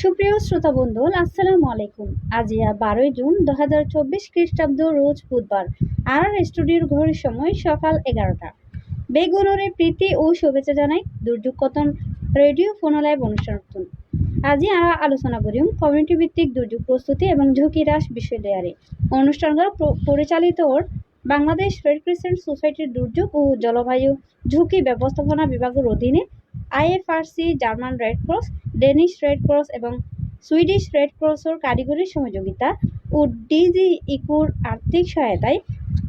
সুপ্রিয় শ্রোতা বন্ধু, আসসালামু আলাইকুম। আজ 12 জুন 2024 খ্রিস্টাব্দ, রোজ বুধবার। আর স্টুডিওর ঘড়ির সময় সকাল 11টা। বেগুনরে প্রীতি ও শুভেচ্ছা জানাই দুর্যোগ কতন রেডিও ফোন লাইভ অনুষ্ঠান। আজি আমরা আলোচনা করিম কমিউনিটি ভিত্তিক দুর্যোগ প্রস্তুতি এবং ঝুঁকি হ্রাস বিষয় লয়ারে অনুষ্ঠানগুলো পরিচালিত বাংলাদেশ রেড ক্রিসেন্ট সোসাইটির দুর্যোগ ও জলবায়ু ঝুঁকি ব্যবস্থাপনা বিভাগের অধীনে আইএফআরসি, German Red Cross, Danish Red cross এবং সুইডিশ রেড ক্রসের কারিগরি সহযোগিতা ও ডিজি ইকুর আর্থিক সহায়তায়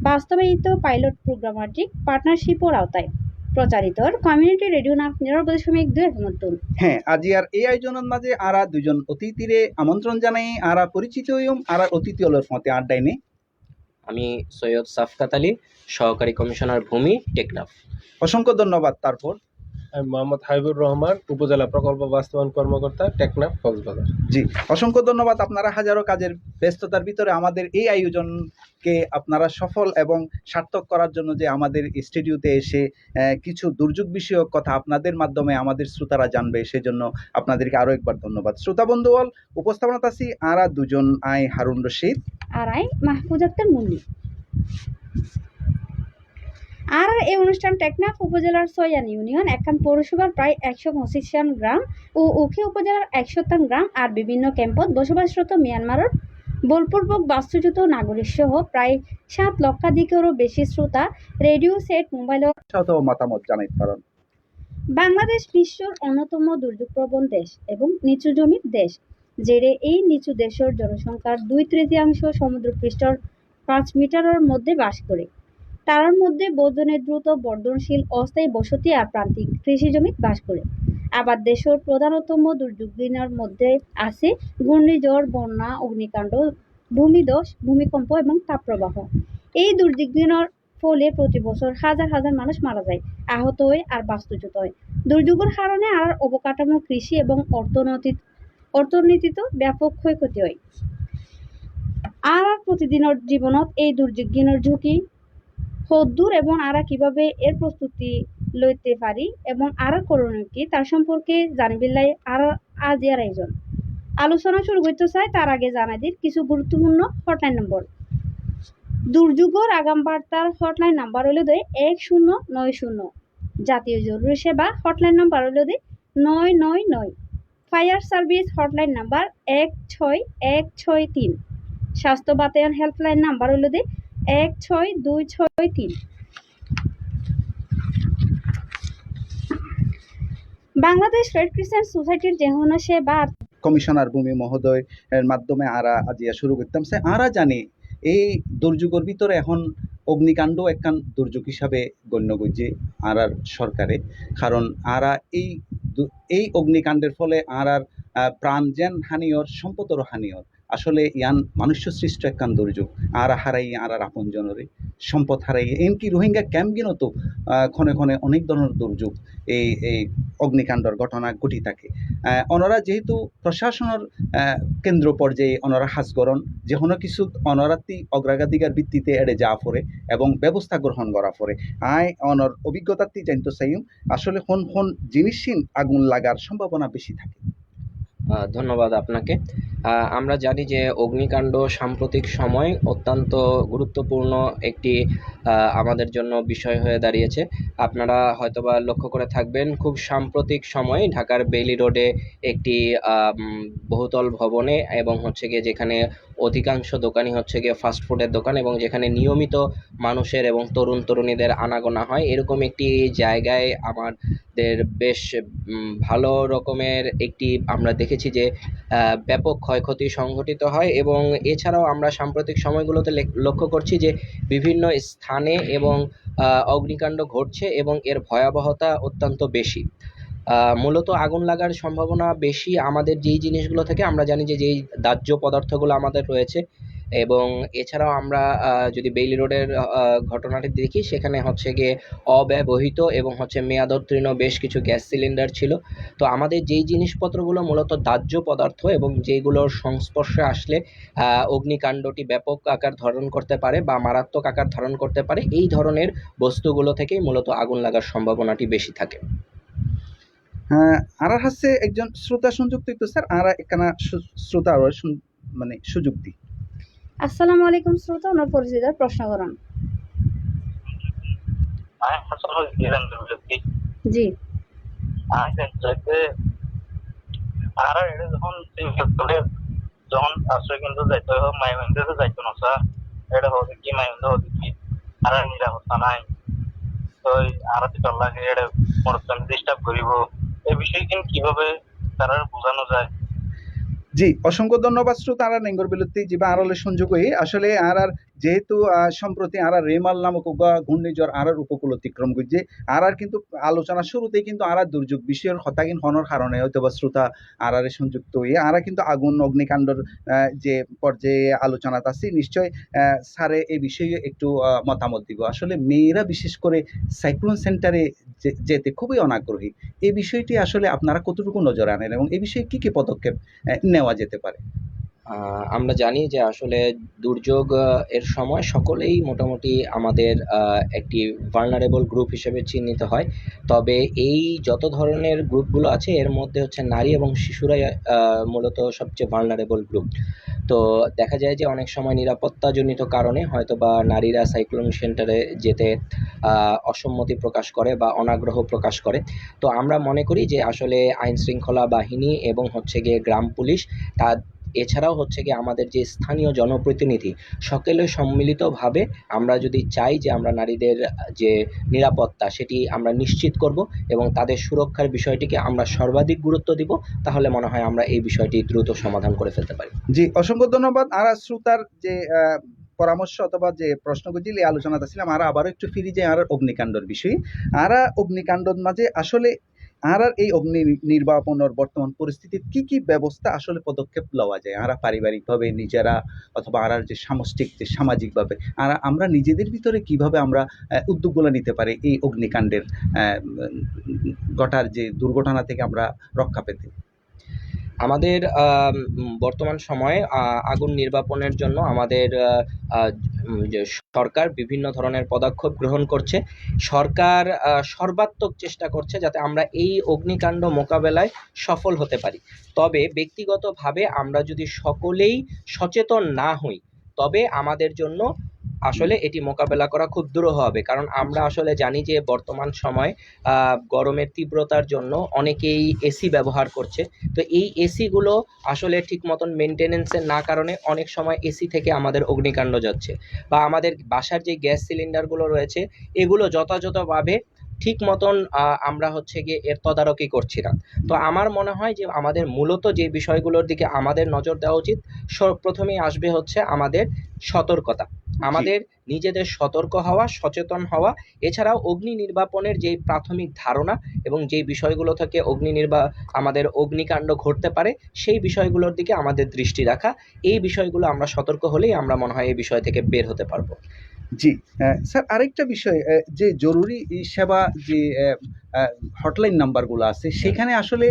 বাস্তবায়িত পাইলট প্রোগ্রামাটিক পার্টনারশিপের আওতায় প্রচারিত কমিউনিটি রেডিও নাম 99.2 নতুন। হ্যাঁ, আজি আর এই আয়োজনের মাঝে আরা দুজন অতিথিরে আমন্ত্রণ জানাই। আরা পরিচিত হইম আর অতিথি হলোর মতে আড্ডায় নেই। আমি সৈয়দ সাফকাত আলী, সহকারী কমিশনার ভূমি, টেকনাফ। অসংখ্য ধন্যবাদ। তারপর আমি মোহাম্মদ হাবিবুর রহমান, উপজেলা প্রকল্প বাস্তবায়ন কর্মকর্তা, টেকনাফ, কক্সবাজার। জি, অসংখ্য ধন্যবাদ। আপনারা হাজারো কাজের ব্যস্ততার ভিতরে আমাদের এই আয়োজনকে আপনারা সফল এবং সার্থক করার জন্য যে আমাদের স্টুডিওতে এসে কিছু দুর্যোগ বিষয়ক কথা আপনাদের মাধ্যমে আমাদের শ্রোতারা জানবে, সেজন্য আপনাদেরকে আরো একবার ধন্যবাদ। শ্রোতা বন্ধুগণ, উপস্থাপনাত আছি আরা দুজন, আই হারুন রশিদ আর আই মাহফুজ আক্তার মুন্নি। আর এই অনুষ্ঠান টেকনাফ উপজেলার সয়ান ইউনিয়ন একান পৌরসভার প্রায় 125 গ্রাম ও উখি উপজেলার 100 গ্রাম আর বিভিন্ন ক্যাম্পত বসবাসরত মিয়ানমারের বলপূর্বক বাস্তুচ্যুত নাগরিক সহ প্রায় 7 লক্ষাধিকেরও বেশি শ্রোতা রেডিও সেট মোবাইলের মতামত জানাইতে পারেন। বাংলাদেশ বিশ্বের অন্যতম দুর্যোগপ্রবণ দেশ এবং নিচু জমির দেশ। জেরে এই নিচু দেশের জনসংখ্যার 2/3 সমুদ্রপৃষ্ঠের 5 মিটারের মধ্যে বাস করে। তার মধ্যে বর্ধনের দ্রুত বর্ধনশীল অস্থায়ী বসতি আর প্রান্তিক কৃষি জমিতে বাস করে। আবার দেশের প্রধানতম দুর্যোগের মধ্যে আছে ঘূর্ণিঝড়, বন্যা, অগ্নিকাণ্ড, ভূমিধস, ভূমিকম্প এবং তাপপ্রবাহ। এই দুর্যোগের ফলে প্রতি বছর হাজার হাজার মানুষ মারা যায়, আহত হয় আর বাস্তুচ্যুত হয়। দুর্যোগের কারণে আর অবকাঠামো, কৃষি এবং অর্থনীতিতে ব্যাপক ক্ষয়ক্ষতি হয়। আর প্রতিদিনের জীবনত এই দুর্যোগের ঝুঁকি দূর এবং আরা কিভাবে এর প্রস্তুতি লইতে পারি এবং আর করণীয় কি তার সম্পর্কে জানিবিল্লাই আর আজ এর আয়োজন আলোচনা শুরু করতে চাই। তার আগে জানাই দিই কিছু গুরুত্বপূর্ণ হটলাইন নম্বর। দুর্যোগের আগাম বার্তার হটলাইন নাম্বার হলো 1090। জাতীয় জরুরি সেবা হটলাইন নাম্বার হলো 999। Fire service hotline number 16163। স্বাস্থ্য বাতায়ন হেল্পলাইন নাম্বার হলো 16263। বাংলাদেশ রেড ক্রিসেন্ট সোসাইটির যেহনা সেবা কমিশনার ভূমি মহোদয় এর মাধ্যমে আরা আজিয়া শুরু করতাম। সে আরা জানি এই দুর্যোগের ভিতরে এখন অগ্নিকাণ্ড একখান দুর্যোগ হিসাবে গণ্য করছে আর সরকারে। কারণ আরা এই অগ্নিকাণ্ডের ফলে আর প্রাণ যেন হানিয়র, সম্পদরও হানিয়র। আসলে ইয়ান মানুষ্য সৃষ্ট একখান দুর্যোগ। আর হারাই আর আপন জনরে সম্পদ হারাই, এমনকি রোহিঙ্গা ক্যাম্পগিনও তো ক্ষণে ক্ষণে অনেক ধরনের দুর্যোগ এই অগ্নিকাণ্ডর ঘটনা ঘটি থাকে। ওনারা যেহেতু প্রশাসনের কেন্দ্র পর্যায়ে ওনারা হাজ করেন, যে কোনো কিছু অনরাতি অগ্রাধিকার ভিত্তিতে এড়ে যাওয়া পড়ে এবং ব্যবস্থা গ্রহণ করা পড়ে। অনর অভিজ্ঞতাটি জানতে চাইম আসলে কোন জিনিসই আগুন লাগার সম্ভাবনা বেশি থাকে। ধন্যবাদ আপনাকে। আমরা জানি যে অগ্নিকাণ্ড সাম্প্রতিক সময় অত্যন্ত গুরুত্বপূর্ণ একটি আমাদের জন্য বিষয় হয়ে দাঁড়িয়েছে। আপনারা হয়তোবা লক্ষ্য করে থাকবেন, খুব সাম্প্রতিক সময়ে ঢাকার বেইলি রোডে একটি বহুতল ভবনে এবং যেখানে অধিকাংশ দোকানই ফাস্টফুডের দোকান এবং যেখানে নিয়মিত মানুষের এবং তরুণীদের আনাগোনা হয়, এরকম একটি জায়গায় আমাদের বেশ ভালো রকমের একটি আমরা দেখেছি যে ব্যাপক ক্ষয়ক্ষতি সংঘটিত হয়। এবং এছাড়াও আমরা সাম্প্রতিক সময়গুলোতে লক্ষ্য করছি যে বিভিন্ন স্থানে এবং অগ্নিকাণ্ড ঘটছে এবং এর ভয়াবহতা অত্যন্ত বেশি। মূলত আগুন লাগার সম্ভাবনা বেশি আমাদের যেই জিনিসগুলো থেকে আমরা জানি যে যেই দাহ্য পদার্থগুলো আমাদের রয়েছে। এবং এছাড়াও আমরা যদি বেইলি রোডের ঘটনাটি দেখি, সেখানে গিয়ে অব্যবহৃত এবং মেয়াদোত্তীর্ণ বেশ কিছু গ্যাস সিলিন্ডার ছিল। তো আমাদের যেই জিনিসপত্রগুলো মূলত দাহ্য পদার্থ এবং যেইগুলোর সংস্পর্শে আসলে অগ্নিকাণ্ডটি ব্যাপক আকার ধারণ করতে পারে বা মারাত্মক আকার ধারণ করতে পারে, এই ধরনের বস্তুগুলো থেকেই মূলত আগুন লাগার সম্ভাবনাটি বেশি থাকে। আর হচ্ছে একজন শ্রোতা সংযুক্ত তো স্যার আর একখানা শ্রোতা আর মানে সুযোগ দিই। আসসালামু আলাইকুম শ্রোতা, ওনার পরিচিত প্রশ্ন করুন। জি। আর এটা যখন যখন আশ্রয় কেন্দ্র যাইতে হয় মাইমেন্দ্রে যাইতো না স্যার, এটা হচ্ছে কি মাইমেন্দ্র হচ্ছে কি আর নিরাপত্তা নাই, তো আর ডর লাগে, এটা মরতাম ডিস্টার্ব করিব, এই বিষয়ে কিন্তু কিভাবে তারা বোঝানো যায়? জি, অসংখ্য ধন্যবাদ শ্রোতা আর নেঙ্গর বিলুপ্তি যিবা আরলে সংযোগ হয়ে আসলে আর যেহেতু সম্প্রতি আর রেমাল নামক ঘূর্ণিঝড় আর উপকূল অতিক্রম করছে আর কিন্তু আলোচনা শুরুতেই কিন্তু আর দুর্যোগ বিষয়ের কথা কিন্তু হওয়ার কারণে হয়তো বা শ্রোতা আর সংযুক্ত হয়ে আর কিন্তু আগুন অগ্নিকাণ্ডর যে পর্যায়ে আলোচনা আছে নিশ্চয় স্যারে এই বিষয়ে একটু মতামত দিব। আসলে মেয়েরা বিশেষ করে সাইক্লোন সেন্টারে যেতে খুবই অনাগ্রহী, এই বিষয়টি আসলে আপনারা কতটুকু নজর আনেন এবং এই বিষয়ে কি কি পদক্ষেপ নেওয়া যেতে পারে? আমরা জানি যে আসলে দুর্যোগ এর সময় সকলেই মোটামুটি আমাদের একটি ভালনারেবল গ্রুপ হিসেবে চিহ্নিত হয়। তবে এই যত ধরনের গ্রুপগুলো আছে এর মধ্যে হচ্ছে নারী এবং শিশুরাই মূলত সবচেয়ে ভালনারেবল গ্রুপ। তো দেখা যায় যে অনেক সময় নিরাপত্তাজনিত কারণে হয়তো বা নারীরা সাইক্লোন সেন্টারে যেতে অসম্মতি প্রকাশ করে বা অনাগ্রহ প্রকাশ করে। তো আমরা মনে করি যে আসলে আইন শৃঙ্খলা বাহিনী এবং হচ্ছে গিয়ে গ্রাম পুলিশ তা এছাড়াও হচ্ছে গিয়ে আমাদের যে স্থানীয় জনপ্রতিনিধি সকলে সম্মিলিতভাবে আমরা যদি চাই যে আমরা নারীদের যে নিরাপত্তা সেটি আমরা নিশ্চিত করব এবং তাদের সুরক্ষার বিষয়টিকে আমরা সর্বাধিক গুরুত্ব দিব, তাহলে মনে হয় আমরা এই বিষয়টি দ্রুত সমাধান করে ফেলতে পারি। জি, অসংখ্য ধন্যবাদ। আর শ্রোতার যে পরামর্শ অথবা যে প্রশ্নগুলি আলোচনাতে ছিলাম আর আবারও একটু ফিরি যে আর অগ্নিকাণ্ডর বিষয়ে আর অগ্নিকাণ্ডর মাঝে আসলে আর এই অগ্নি নির্বাপনের বর্তমান পরিস্থিতির কি কি ব্যবস্থা আসলে পদক্ষেপ লওয়া যায় আর পারিবারিকভাবে নিজেরা অথবা আর যে সামষ্টিক যে সামাজিকভাবে আর আমরা নিজেদের ভিতরে কিভাবে আমরা উদ্যোগগুলো নিতে পারি এই অগ্নিকাণ্ডের ঘটার যে দুর্ঘটনা থেকে আমরা রক্ষা পেতে? আমাদের বর্তমান সময়ে আগুন নির্বাপনের জন্য আমাদের যে সরকার বিভিন্ন ধরনের পদক্ষেপ গ্রহণ করছে। সরকার সর্বাত্মক চেষ্টা করছে যাতে আমরা এই অগ্নিকাণ্ড মোকাবেলায় সফল হতে পারি। তবে ব্যক্তিগতভাবে আমরা যদি সকলেই সচেতন না হই তবে আমাদের জন্য আসলে এটি মোকাবেলা করা খুব দুরূহ হবে। কারণ আমরা আসলে জানি যে বর্তমান সময়ে গরমের তীব্রতার জন্য অনেকেই এসি ব্যবহার করছে। তো এই এসিগুলো আসলে ঠিক মতন মেনটেনেন্সের না কারণে অনেক সময় এসি থেকে আমাদের অগ্নিকাণ্ড যাচ্ছে, বা আমাদের বাসার যে গ্যাস সিলিন্ডারগুলো রয়েছে এগুলো যথাযথভাবে ঠিক মতন আমরা হচ্ছে গিয়ে এর তদারকি করছি না। তো আমার মনে হয় যে আমাদের মূলত যে বিষয়গুলোর দিকে আমাদের নজর দেওয়া উচিত, প্রথমেই আসবে হচ্ছে আমাদের সতর্কতা, আমাদের নিজেদের সতর্ক হওয়া, সচেতন হওয়া। এছাড়াও অগ্নি নির্বাপনের যে প্রাথমিক ধারণা এবং যেই বিষয়গুলো থেকে আমাদের অগ্নিকাণ্ড ঘটতে পারে সেই বিষয়গুলোর দিকে আমাদের দৃষ্টি রাখা। এই বিষয়গুলো আমরা সতর্ক হলেই আমরা মনে হয় এই বিষয় থেকে বের হতে পারবো। জি, স্যার আরেকটা বিষয় যে জরুরি সেবা যে হটলাইন নাম্বারগুলো আছে সেখানে আসলে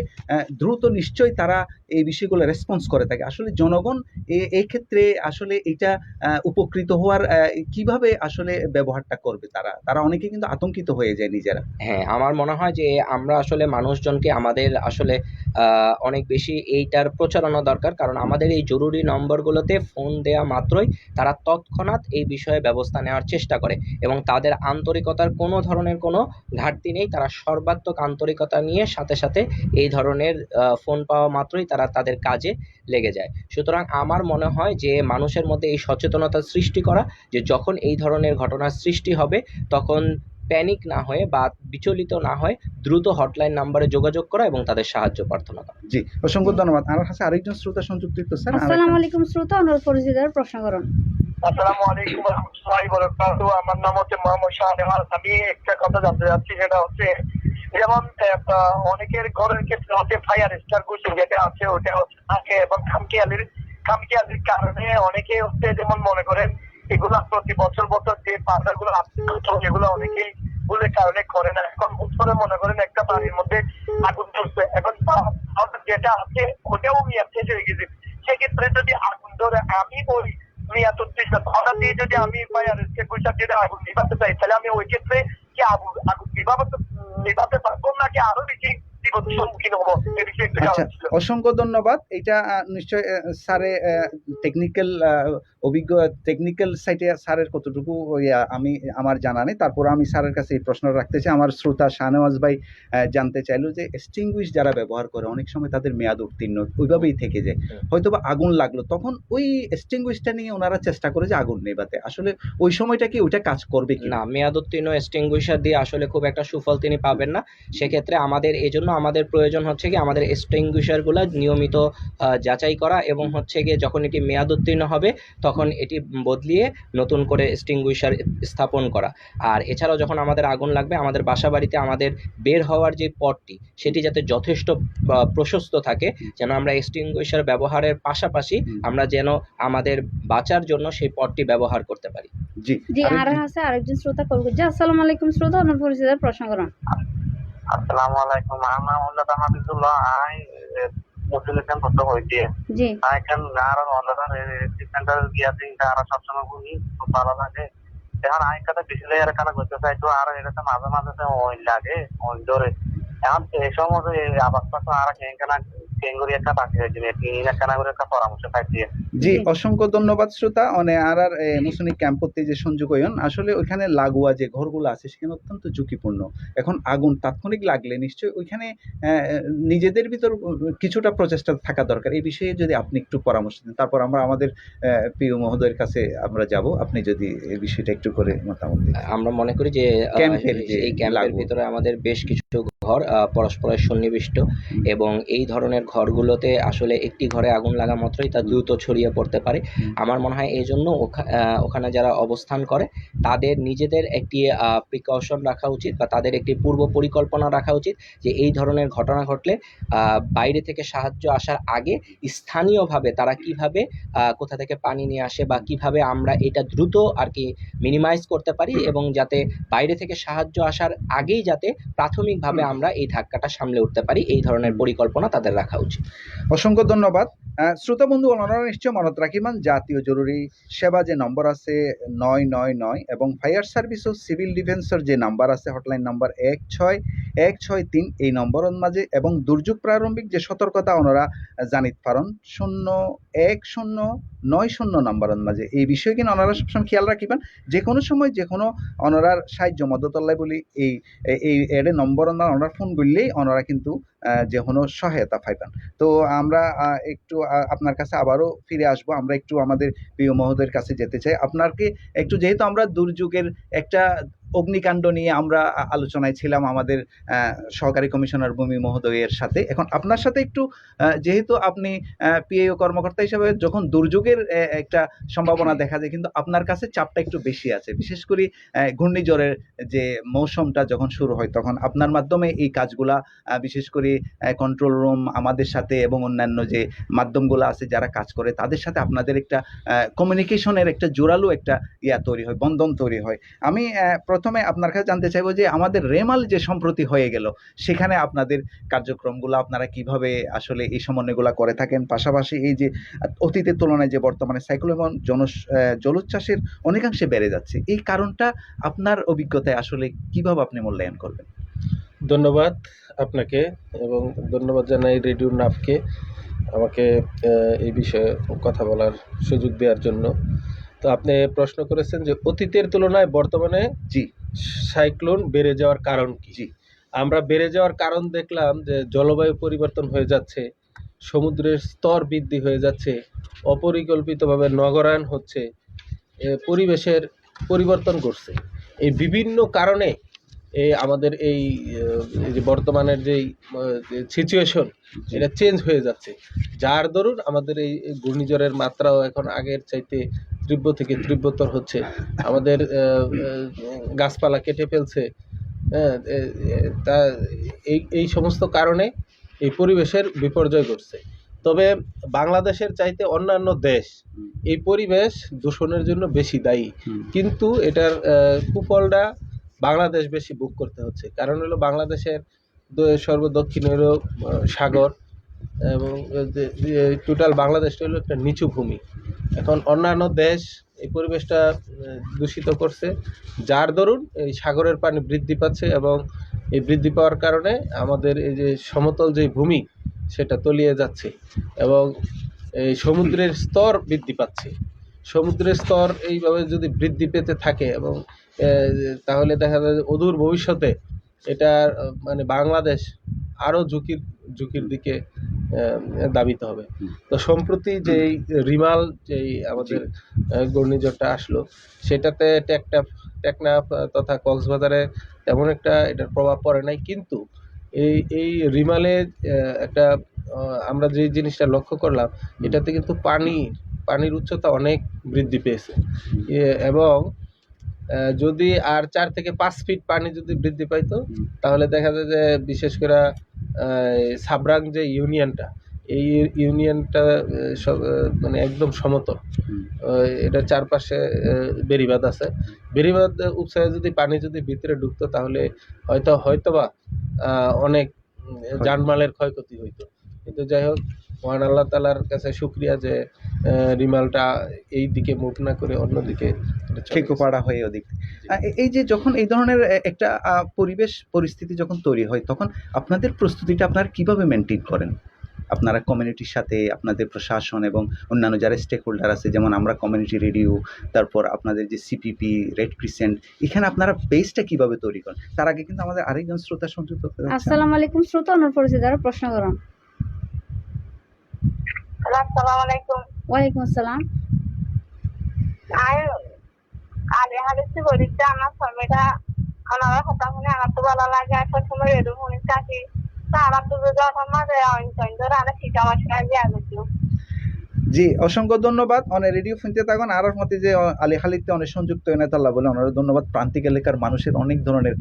দ্রুত নিশ্চয়ই তারা এই বিষয়গুলো রেসপন্স করে থাকে। আসলে জনগণ এই ক্ষেত্রে আসলে এটা উপকৃত হওয়ার কিভাবে আসলে ব্যবহারটা করবে তারা অনেকে কিন্তু আতঙ্কিত হয়ে যায় নিজেরা। হ্যাঁ, আমার মনে হয় যে আমরা আসলে মানুষজনকে আমাদের আসলে অনেক বেশি এইটার প্রচারণা দরকার। কারণ আমাদের এই জরুরি নম্বরগুলোতে ফোন দেওয়া মাত্রই তারা তৎক্ষণাৎ এই বিষয়ে ব্যবস্থা নেওয়ার চেষ্টা করে এবং তাদের আন্তরিকতার কোনো ধরনের কোনো ঘাটতি নেই। তারা সর্বাত্মক আন্তরিকতা নিয়ে সাথে সাথে এই ধরনের ফোন পাওয়া মাত্রই তারা তাদের কাজে লেগে যায়। সুতরাং আমার মনে হয় যে মানুষের মধ্যে এই সচেতনতা সৃষ্টি করা, যে যখন এই ধরনের ঘটনার সৃষ্টি হবে তখন প্যানিক না হয়ে বা বিচলিত না হয়ে দ্রুত হটলাইন নাম্বারে যোগাযোগ করা এবং তাদের সাহায্য প্রার্থনা করা। জি, অসংখ্য ধন্যবাদ। আমার কাছে আরেকজন শ্রোতা সংযুক্ত স্যার। আসসালামু আলাইকুম শ্রোতা, ওনার পরিচিত প্রশ্ন করুন। আসসালামু আলাইকুম ওয়া রাহমাতুল্লাহি ওয়া বারাকাতুহু। আমার নাম হচ্ছে মোহাম্মদ শাহনেওয়াজ। আমি একটা কথা জানতে চাচ্ছি, সেটা হচ্ছে যেমন অনেকের ঘরের ক্ষেত্রে হচ্ছে ফায়ার এক্সটিংগুইশার যেটা আছে ওটা হচ্ছে থাকে এবং খামখেয়ালির কারণে অনেকে হচ্ছে যেমন মনে করেন এগুলো প্রতি বছর যে পাতাগুলো এগুলো অনেকেই ভুলের কারণে করে না। এখন হুট করে মনে করেন একটা বাড়ির মধ্যে আগুন ধরছে, এখন যেটা আছে ওটাও শেষ হয়ে গেছে। সেক্ষেত্রে যদি আগুন ধরে আমি ওই হঠাৎ দিয়ে যদি আমি ফায়ার এক্সটিংগুইশার যেটা আগুন নিভাতে চাই, তাহলে আমি ওই ক্ষেত্রে কি আগুন নিভাতে পারবো নাকি আরো বেশি বিপদের সম্মুখীন হবো, এই বিষয়ে একটু আচ্ছা, জানার ছিল। অসংখ্য ধন্যবাদ। এটা নিশ্চয় স্যারে টেকনিক্যাল অভিজ্ঞ টেকনিক্যাল সাইটে স্যারের কতটুকু আমি আমার জানা নেই। তারপর আমি স্যারের কাছে এই প্রশ্ন রাখতে চাই। আমার শ্রোতা শাহনেওয়াজ ভাই জানতে চাইলো যে এক্সটিংগুইশ যারা ব্যবহার করে অনেক সময় তাদের মেয়াদ উত্তীর্ণ ওইভাবেই থেকে যায়, হয়তোবা আগুন লাগলো তখন ওই এক্সটিংগুইশটা নিয়ে ওনারা চেষ্টা করে যে আগুন নেভাতে, আসলে ওই সময়টা কি ওইটা কাজ করবে কি না, মেয়াদোত্তীর্ণ এক্সটিংগুইশার দিয়ে আসলে খুব একটা সুফল তিনি পাবেন না। সেক্ষেত্রে আমাদের এজন্য আমাদের প্রয়োজন হচ্ছে কি আমাদের এক্সটিংগুইশারগুলো নিয়মিত যাচাই করা এবং হচ্ছে গিয়ে যখন এটি মেয়াদোত্তীর্ণ হবে তখন এটি বদলিয়ে নতুন করে এক্সটিংগুইশার স্থাপন করা। আর এছাড়াও যখন আমাদের আগুন লাগবে আমাদের বাসা বাড়িতে আমাদের বের হওয়ার যে পথটি সেটি যাতে যথেষ্ট প্রশস্ত থাকে, যেন আমরা এক্সটিংগুইশার ব্যবহারের পাশাপাশি আমরা যেন আমাদের বাঁচার জন্য সেই পথটি ব্যবহার করতে পারি। জি জি আর আছে আরেকজন শ্রোতা কল করছে। আসসালামু আলাইকুম শ্রোতা, আপনার পরিচিত প্রশ্ন করুন। আসসালামু আলাইকুম, আমার উল্লাহ হাফিজুল্লাহ, আই মুসলিম করতে হইছে G I can R online centre গিয়াছি আর সবসময় ঘুরি, খুব ভালো লাগে। এখন আই কথা বিশলে আর কানা করতে চাই তো আর এটা মাঝে মাঝে ওই লাগে ওই ধরে এখন এই সময় আবাসটা তো আর কেন কেঙ্গুরি একটা বাকি হয়েছে তিন একটা করে একটা পরামর্শ পাইছি। জি অসংখ্য ধন্যবাদ শ্রোতা। আর মুসলিম ক্যাম্পতে যে সংযোগ হইন আসলে ওইখানে লাগোয়া যে ঘরগুলো আছে সেখানে অত্যন্ত ঝুঁকিপূর্ণ। এখন আগুন তাৎক্ষণিক লাগলে নিশ্চয়ই ওইখানে নিজেদের ভিতর কিছুটা প্রচেষ্টা থাকা দরকার। এই বিষয়ে যদি আপনি একটু পরামর্শ দেন, তারপর আমরা আমাদের প্রিয় মহোদয়ের কাছে আমরা যাব। আপনি যদি এই বিষয়টা একটু করে মতামত দিন। আমরা মনে করি যে ক্যাম্পের যে এই ক্যাম্পের লাগোয়া। ভিতরে আমাদের বেশ কিছু ঘর পরস্পরের সন্নিবিষ্ট এবং এই ধরনের ঘরগুলোতে আসলে একটি ঘরে আগুন লাগা মাত্রই তা দ্রুত ছড়িয়ে পড়তে পারে। আমার মনে হয় এই জন্য ওখানে যারা অবস্থান করে তাদের নিজেদের একটি প্রিকশন রাখা উচিত বা তাদের একটি পূর্ব পরিকল্পনা রাখা উচিত যে এই ধরনের ঘটনা ঘটলে বাইরে থেকে সাহায্য আসার আগে স্থানীয়ভাবে তারা কিভাবে কোথা থেকে পানি নিয়ে আসে বা কিভাবে আমরা এটা দ্রুত আর কি মিনিমাইজ করতে পারি এবং যাতে বাইরে থেকে সাহায্য আসার আগেই যাতে প্রাথমিকভাবে আমরা এই ধাক্কাটা সামলে উঠতে পারি, এই ধরনের পরিকল্পনা তাদের রাখা উচিত। অসংখ্য ধন্যবাদ। শ্রোতা বন্ধু ওনারা নিশ্চয় মনত রাখিবেন জাতীয় জরুরি সেবা যে নম্বর আছে 999 এবং ফায়ার সার্ভিস ও সিভিল ডিফেন্সের যে নাম্বার আছে হটলাইন নাম্বার 16163 এই নম্বরের মাঝে এবং দুর্যোগ প্রারম্ভিক যে সতর্কতা ওনারা জানিত পারেন 01090 নম্বরের মাঝে। এই বিষয়ে কিন্তু ওনারা সবসময় খেয়াল রাখিবেন যে কোনো সময় যে কোনো ওনারার সাহায্য মদতল্লাই বলি এই এই এডে নম্বর ওনারা ফোন করলেই ওনারা কিন্তু যে কোনো সহায়তা পাইবেন। তো আমরা একটু আপনার কাছে আবারও ফিরে আসবো। আমরা একটু আমাদের প্রিয় মহোদয়ের কাছে যেতে চাই। আপনাকে একটু যেহেতু আমরা দুর্যোগের একটা অগ্নিকাণ্ড নিয়ে আমরা আলোচনায় ছিলাম আমাদের সহকারী কমিশনার ভূমি মহোদয়ের সাথে, এখন আপনার সাথে একটু যেহেতু আপনি পিএও কর্মকর্তা হিসেবে যখন দুর্যোগের একটা সম্ভাবনা দেখা যায় কিন্তু আপনার কাছে চাপটা একটু বেশি আছে, বিশেষ করে ঘূর্ণিঝড়ের যে মৌসুমটা যখন শুরু হয় তখন আপনার মাধ্যমে এই কাজগুলা বিশেষ করে কন্ট্রোল রুম আমাদের সাথে এবং অন্যান্য যে মাধ্যমগুলো আছে যারা কাজ করে তাদের সাথে আপনাদের একটা কমিউনিকেশনের একটা জোরালো একটা তৈরি হয়, বন্ধন তৈরি হয়। আমি প্রথমে আপনার কাছে জানতে চাইবো যে আমাদের রেমাল যে সম্প্রতি হয়ে গেল সেখানে আপনাদের কার্যক্রমগুলো আপনারা কিভাবে আসলে এই সমন্বয়গুলো করে থাকেন, পাশাপাশি এই যে অতীতের তুলনায় যে বর্তমানে সাইক্লোন জলোচ্ছ্বাসের অনেকাংশে বেড়ে যাচ্ছে এই কারণটা আপনার অভিজ্ঞতায় আসলে কিভাবে আপনি মূল্যায়ন করবেন? ধন্যবাদ আপনাকে এবং ধন্যবাদ জানাই রেডিও নাভকে আমাকে এই বিষয়ে কথা বলার সুযোগ দেওয়ার জন্য। তো আপনি প্রশ্ন করেছেন যে অতীতের তুলনায় বর্তমানে জি সাইক্লোন বেড়ে যাওয়ার কারণ কি। জি আমরা বেড়ে যাওয়ার কারণ দেখলাম যে জলবায়ু পরিবর্তন হয়ে যাচ্ছে, সমুদ্রের স্তর বৃদ্ধি হয়ে যাচ্ছে, অপরিকল্পিতভাবে নগরায়ন হচ্ছে, পরিবেশের পরিবর্তন ঘটছে। এই বিভিন্ন কারণে আমাদের এই যে বর্তমানের যেই সিচুয়েশন এটা চেঞ্জ হয়ে যাচ্ছে, যার দরুন আমাদের এই ঘূর্ণিঝড়ের মাত্রাও এখন আগের চাইতে তীব্র থেকে তীব্রতর হচ্ছে। আমাদের গাছপালা কেটে ফেলছে, তা এই সমস্ত কারণে এই পরিবেশের বিপর্যয় ঘটছে। তবে বাংলাদেশের চাইতে অন্যান্য দেশ এই পরিবেশ দূষণের জন্য বেশি দায়ী, কিন্তু এটার কুফলটা বাংলাদেশ বেশি ভোগ করতে হচ্ছে। কারণ হলো বাংলাদেশের সর্বদক্ষিণ হলো সাগর এবং টোটাল বাংলাদেশটা হলো একটা নিচু ভূমি। এখন অন্যান্য দেশ এই পরিবেশটা দূষিত করছে, যার দরুন এই সাগরের পানি বৃদ্ধি পাচ্ছে এবং এই বৃদ্ধি পাওয়ার কারণে আমাদের এই যে সমতল যে ভূমি সেটা তলিয়ে যাচ্ছে এবং এই সমুদ্রের স্তর বৃদ্ধি পাচ্ছে। সমুদ্রের স্তর এইভাবে যদি বৃদ্ধি পেতে থাকে এবং তাহলে দেখা যায় যে অদূর ভবিষ্যতে এটা মানে বাংলাদেশ আরও ঝুঁকির দিকে দাবিত হবে। তো সম্প্রতি যেই রিমাল যেই আমাদের ঘূর্ণিঝড়টা আসলো সেটাতে টেকনাফ তথা কক্সবাজারে তেমন একটা এটার প্রভাব পড়ে নাই, কিন্তু এই রিমালে একটা আমরা যে জিনিসটা লক্ষ্য করলাম এটাতে কিন্তু পানির উচ্চতা অনেক বৃদ্ধি পেয়েছে এবং যদি আর 4 থেকে 5 ফিট পানি যদি বৃদ্ধি পাইতো তাহলে দেখা যায় যে বিশেষ করে সাবরাং যে ইউনিয়নটা এই ইউনিয়নটা মানে একদম সমতল, এটার চারপাশে বেড়িবাঁধ আছে। বেড়িবাঁধ উপসায় যদি পানি যদি ভিতরে ঢুকতো তাহলে হয়তোবা অনেক জানমালের ক্ষয়ক্ষতি হইতো। কিন্তু যাই হোক, মহান আল্লাহ তাআলার কাছে শুকরিয়া যে রিমালটা এই দিকে মুভ না করে অন্যদিকে ঠেকুপাড়া হয়ে ওদিক। এই যে যখন এই ধরনের একটা পরিস্থিতি যখন তৈরি হয় তখন আপনাদের প্রস্তুতিটা আপনারা কিভাবে মেনটেন করেন? আপনারা কমিউনিটির সাথে আপনাদের প্রশাসন এবং অন্যান্য যারা স্টেক হোল্ডার আছে, যেমন আমরা কমিউনিটি রেডিও, তারপর আপনাদের যে সিপিপি, রেড ক্রিসেন্ট, এখানে আপনারা বেসটা কিভাবে তৈরি করেন? তার আগে কিন্তু আমাদের আরেকজন শ্রোতা সংযুক্ত হতে যাচ্ছে। আসসালামু আলাইকুম শ্রোতা, অনুর পরিচিত প্রশ্ন করুন। আসসালামু আলাইকুম। ওয়ালাইকুম আসসালাম। আগে হাদিসে বলিতে আমার সময়টা আমার কথা শুনে আমার তো ভালো লাগে। আর সময় রেডু শুনে চাকরি তারা তো যখন মাঝে অঞ্চল ধরে আনা শিখা মাসে দিয়ে জি, অসংখ্য ধন্যবাদ। অনেক রেডিও শুনতে থাকুন। আর মতে যে আলী খালিদতে অনেক সংযুক্ত এনাতাল্লাহ বলে অনেক ধন্যবাদ। প্রান্তিক এলাকার মানুষের অনেক ধরনের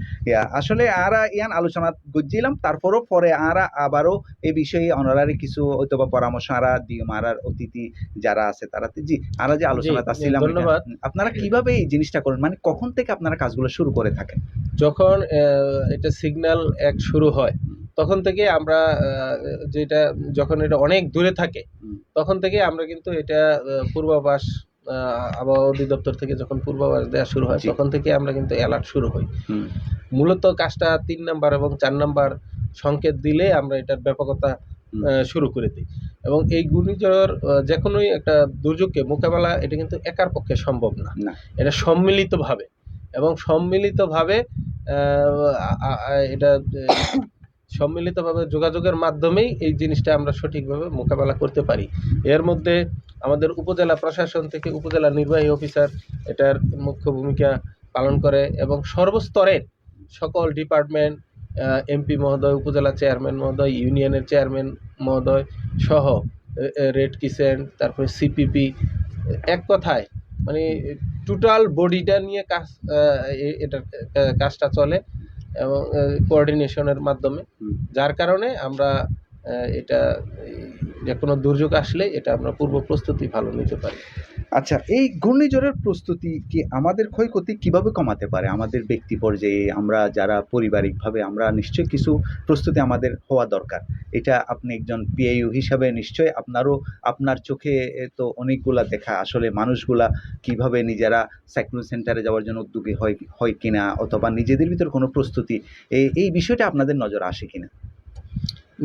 আসলে আরা ইয়ান আলোচনা গুজিলাম, তারপরও পরে আরা আবারও এই বিষয়ে অনারারি কিছু হয়তো বা পরামর্শ আরা দিও মারার অতিথি যারা আছে তারা জি আরা যে আলোচনা আসছিলাম। ধন্যবাদ। আপনারা কিভাবে এই জিনিসটা করেন, মানে কখন থেকে আপনারা কাজগুলো শুরু করে থাকেন? যখন এটা সিগন্যাল এক শুরু হয় তখন থেকে আমরা যখন এটা অনেক দূরে থাকে তখন থেকে আমরা কিন্তু এটা পূর্বাভাস আবহাওয়া অধিদপ্তর থেকে যখন পূর্বাভাস দেওয়া শুরু হয় তখন থেকে আমরা কিন্তু অ্যালার্ট শুরু হই। মূলত কাজটা 3 নাম্বার এবং 4 নাম্বার সংকেত দিলে আমরা এটার ব্যাপকতা শুরু করে দিই। এবং এই ঘূর্ণিঝড় যে কোনোই একটা দুর্যোগকে মোকাবেলা এটা কিন্তু একার পক্ষে সম্ভব না, এটা সম্মিলিতভাবে এটা সম্মিলিতভাবে যোগাযোগের মাধ্যমেই এই জিনিসটা আমরা সঠিকভাবে মোকাবেলা করতে পারি। এর মধ্যে আমাদের উপজেলা প্রশাসন থেকে উপজেলা নির্বাহী অফিসার এটার মুখ্য ভূমিকা পালন করে এবং সর্বস্তরের সকল ডিপার্টমেন্ট, এমপি মহোদয়, উপজেলা চেয়ারম্যান মহোদয়, ইউনিয়নের চেয়ারম্যান মহোদয় সহ রেড ক্রিসেন্ট, তারপরে সিপিপি, এক কথায় মানে টোটাল বডিটা নিয়ে কাজটা চলে এবং কোঅর্ডিনেশনের মাধ্যমে, যার কারণে আমরা এটা যে কোনো দুর্যোগ আসলে এটা আমরা পূর্ব প্রস্তুতি ভালো নিতে পারি। আচ্ছা, এই ঘূর্ণিঝড়ের প্রস্তুতি কি আমাদের ক্ষয়ক্ষতি কিভাবে কমাতে পারে? আমাদের ব্যক্তি পর্যায়ে আমরা যারা পারিবারিকভাবে আমরা নিশ্চয়ই কিছু প্রস্তুতি আমাদের হওয়া দরকার। এটা আপনি একজন পিআইইউ হিসাবে নিশ্চয়ই আপনার চোখে তো অনেকগুলা দেখা, আসলে মানুষগুলা কিভাবে নিজেরা সাইক্লোন সেন্টারে যাওয়ার জন্য উদ্যোগী হয় কিনা, অথবা নিজেদের ভিতর কোনো প্রস্তুতি, এই বিষয়টা আপনাদের নজরে আসে কিনা?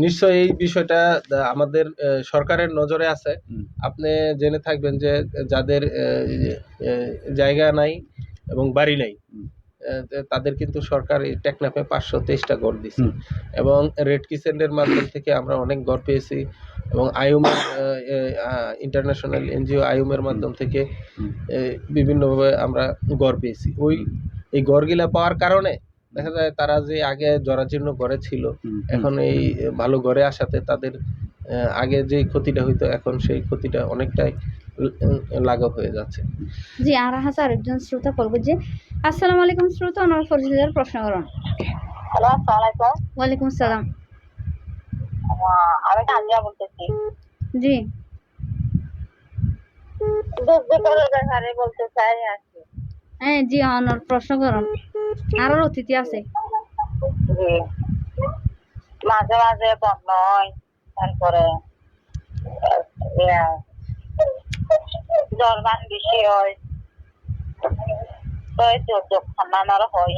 নিশ্চয়ই এই বিষয়টা আমাদের সরকারের নজরে আছে। আপনি জেনে থাকবেন যে যাদের জায়গা নাই এবং বাড়ি নাই তাদের কিন্তু সরকার এই টেকনাফে 523টা ঘর দিচ্ছে এবং রেড ক্রিসেন্টের মাধ্যম থেকে আমরা অনেক ঘর পেয়েছি এবং আইউমের ইন্টারন্যাশনাল এনজিও আইউমের মাধ্যম থেকে বিভিন্নভাবে আমরা ঘর পেয়েছি। এই ঘরগুলা পাওয়ার কারণে দেখা যায় তারা যে আগে জরাজীর্ণ ঘরে ছিল এখন এই ভালো ঘরে আসাতে তাদের আগে যে ক্ষতিটা হইতো এখন সেই ক্ষতিটা অনেকটাই লাঘব হয়ে যাচ্ছে। জি, আর হাসা আরেকজন শ্রোতা বলবো যে আসসালামু আলাইকুম শ্রোতা, ওনার পরিচিতের প্রশ্ন করুন। হ্যালো, আসসালামু আলাইকুম। ওয়ালাইকুম আসসালাম। আমি তানজিয়া বলতেছি। জি, দুর্যোগের ব্যাপারে বলতে চাই আর কি। হ্যাঁ জি, ওনার প্রশ্ন করুন। আরো অতিথি আছে। জি, মাঝে মাঝে বন্ধ হয়, তারপরে জলবান বেশি হয়, তো এই দুর্যোগ সামলানোর হয়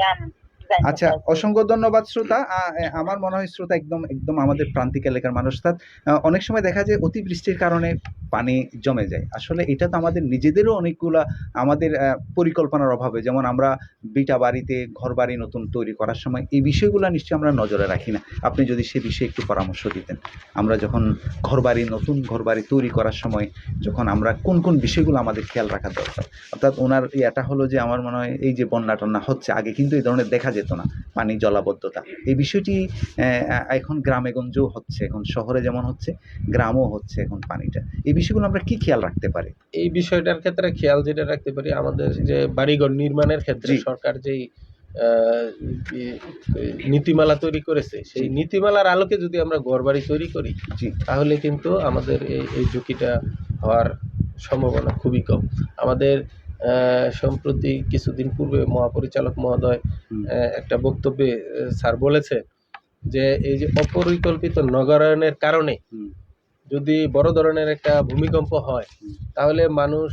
আচ্ছা, অসংখ্য ধন্যবাদ শ্রোতা। আমার মনে হয় শ্রোতা একদম একদম আমাদের প্রান্তিক এলাকার মানুষ। অনেক সময় দেখা যায় অতিবৃষ্টির কারণে পানি জমে যায়। আসলে এটা তো আমাদের নিজেদেরও অনেকগুলা আমাদের পরিকল্পনার অভাবে, যেমন আমরা ভিটা বাড়িতে ঘর বাড়ি নতুন তৈরি করার সময় এই বিষয়গুলো নিশ্চয়ই আমরা নজরে রাখি না। আপনি যদি সে বিষয়ে একটু পরামর্শ দিতেন, আমরা যখন নতুন ঘর বাড়ি তৈরি করার সময় যখন আমরা কোন কোন বিষয়গুলো আমাদের খেয়াল রাখা দরকার। অর্থাৎ ওনার এটা হলো যে আমার মনে হয় এই যে বন্যা টন্যা হচ্ছে, আগে কিন্তু এই ধরনের দেখা যেত না, পানি জলাবদ্ধতা, এই বিষয়টি এখন গ্রামে গঞ্জেও হচ্ছে, এখন শহরে যেমন হচ্ছে গ্রামও হচ্ছে এখন পানিটা। এই বিষয়গুলো আমরা কি খেয়াল রাখতে পারি? এই বিষয়টার ক্ষেত্রে খেয়াল যেটা রাখতে পারি, আমাদের যে বাড়িঘর নির্মাণের ক্ষেত্রে জি। সরকার যেই নীতিমালা তৈরি করেছে, সেই নীতিমালার আলোকে যদি আমরা ঘরবাড়ি তৈরি করি, জি তাহলে কিন্তু আমাদের এই ঝুঁকিটা হওয়ার সম্ভাবনা খুবই কম। আমাদের সম্প্রতি কিছুদিন পূর্বে মহাপরিচালক মহোদয় হুম, একটা বক্তব্যে স্যার বলেছে যে এই যে অপরিকল্পিত নগরায়নের কারণে হুম, যদি বড় ধরনের একটা ভূমিকম্প হয়, তাহলে মানুষ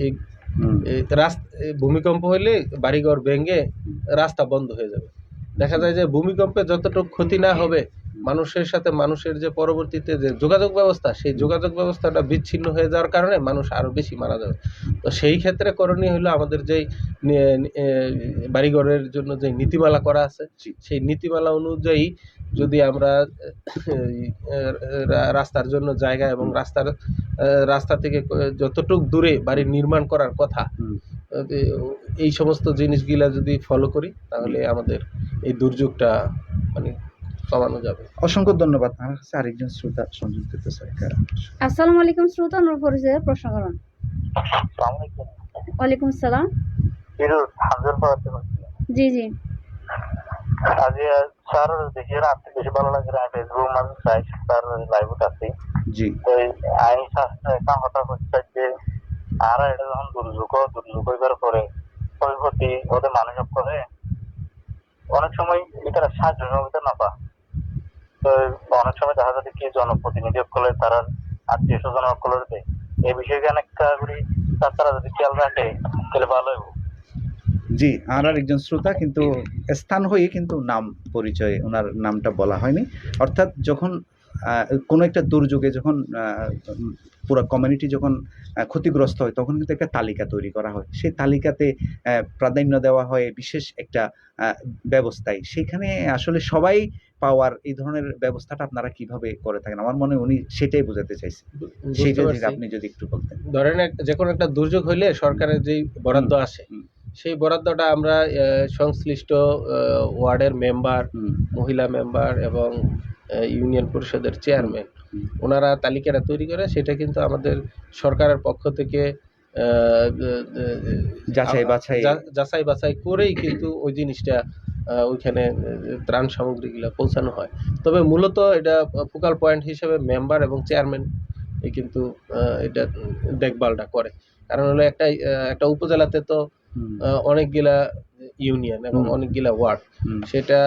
এই হুম, ভূমিকম্প হলে বাড়িঘর ভেঙে রাস্তা বন্ধ হয়ে যাবে। দেখা যায় যে ভূমিকম্পে যতটুকু ক্ষতি না হবে, মানুষের সাথে মানুষের যে পরবর্তীতে যে যোগাযোগ ব্যবস্থা, সেই যোগাযোগ ব্যবস্থাটা বিচ্ছিন্ন হয়ে যাওয়ার কারণে মানুষ আরো বেশি মারা যাবে। তো সেই ক্ষেত্রে করণীয় হলো আমাদের যেই বাড়িঘরের জন্য যে নীতিমালা করা আছে, সেই নীতিমালা অনুযায়ী যদি আমরা রাস্তার জন্য জায়গা এবং রাস্তা থেকে যতটুক দূরে বাড়ি নির্মাণ করার কথা, হুম। এই সমস্ত জিনিসগুলা যদি ফলো করি, তাহলে আমাদের এই দুর্যোগটা মানে কমানো যাবে। অসংখ্য ধন্যবাদ। আমার কাছে আরেকজন শ্রোতা সংযুক্ত হতে চাই। আসসালামু আলাইকুম শ্রোতা, অনুর পরিচয়ে প্রশ্ন করুন। ওয়ালাইকুম সালাম। জি জি। আজি স্যার দেখি রাতে বেশি ভালো লাগে, ফেসবুক মাঝে চাই স্যার লাইভ আছি। জি তো আই শাস্ত্রে একটা কথা হচ্ছে যে আর এটা যখন দুর্যোগ হইবার পরে ক্ষয়ক্ষতি ওদের মানুষ করে, অনেক সময় এটা সাহায্য সহযোগিতা না পা। তো অনেক সময় দেখা যাচ্ছে কি জনপ্রতিনিধি সকলে তারা আত্মীয় স্বজন সকলের দেয় এই বিষয়কে অনেকটা করি, তারা যদি খেয়াল রাখে তাহলে ভালো হইব। জি, আর একজন শ্রোতা কিন্তু স্থান হয়ে কিন্তু নাম পরিচয় ওনার নামটা বলা হয়নি। অর্থাৎ যখন কোনো একটা দুর্যোগে যখন পুরো কমিউনিটি যখন ক্ষতিগ্রস্ত হয়, তখন কিন্তু একটা তালিকা তৈরি করা হয়। সেই তালিকাতে প্রাধান্য দেওয়া হয় বিশেষ একটা ব্যবস্থায়। সেখানে আসলে সবাই পাওয়ার এই ধরনের ব্যবস্থাটা আপনারা কিভাবে করে থাকেন? আমার মনে হয় উনি সেটাই বোঝাতে চাইছেন। বুঝতে সেইটা যদি পারছি। আপনি যদি একটু বলতেন। ধরেন যে কোনো একটা দুর্যোগ হইলে সরকারের যেই বরাদ্দ আসে, হুম, সেই বরাদ্দটা আমরা সংশ্লিষ্ট ওয়ার্ডের মেম্বার, হুম, মহিলা মেম্বার এবং ইউনিয়ন পরিষদের চেয়ারম্যান, হুম। ওনারা তালিকাটা তৈরি করে সেটা কিন্তু আমাদের সরকারের পক্ষ থেকে যাচাই বাছাই করেই কিন্তু ওই জিনিসটা ওইখানে ত্রাণ সামগ্রীগুলো পৌঁছানো হয়। তবে মূলত এটা ফোকাল পয়েন্ট হিসেবে মেম্বার এবং চেয়ারম্যান কিন্তু এটা দেখভালটা করে। কারণ হলো একটা উপজেলাতে তো হুম, অনেকগুলা ইউনিয়ন এবং হুম। অনেকগুলা ওয়ার্ড, হুম, সেটা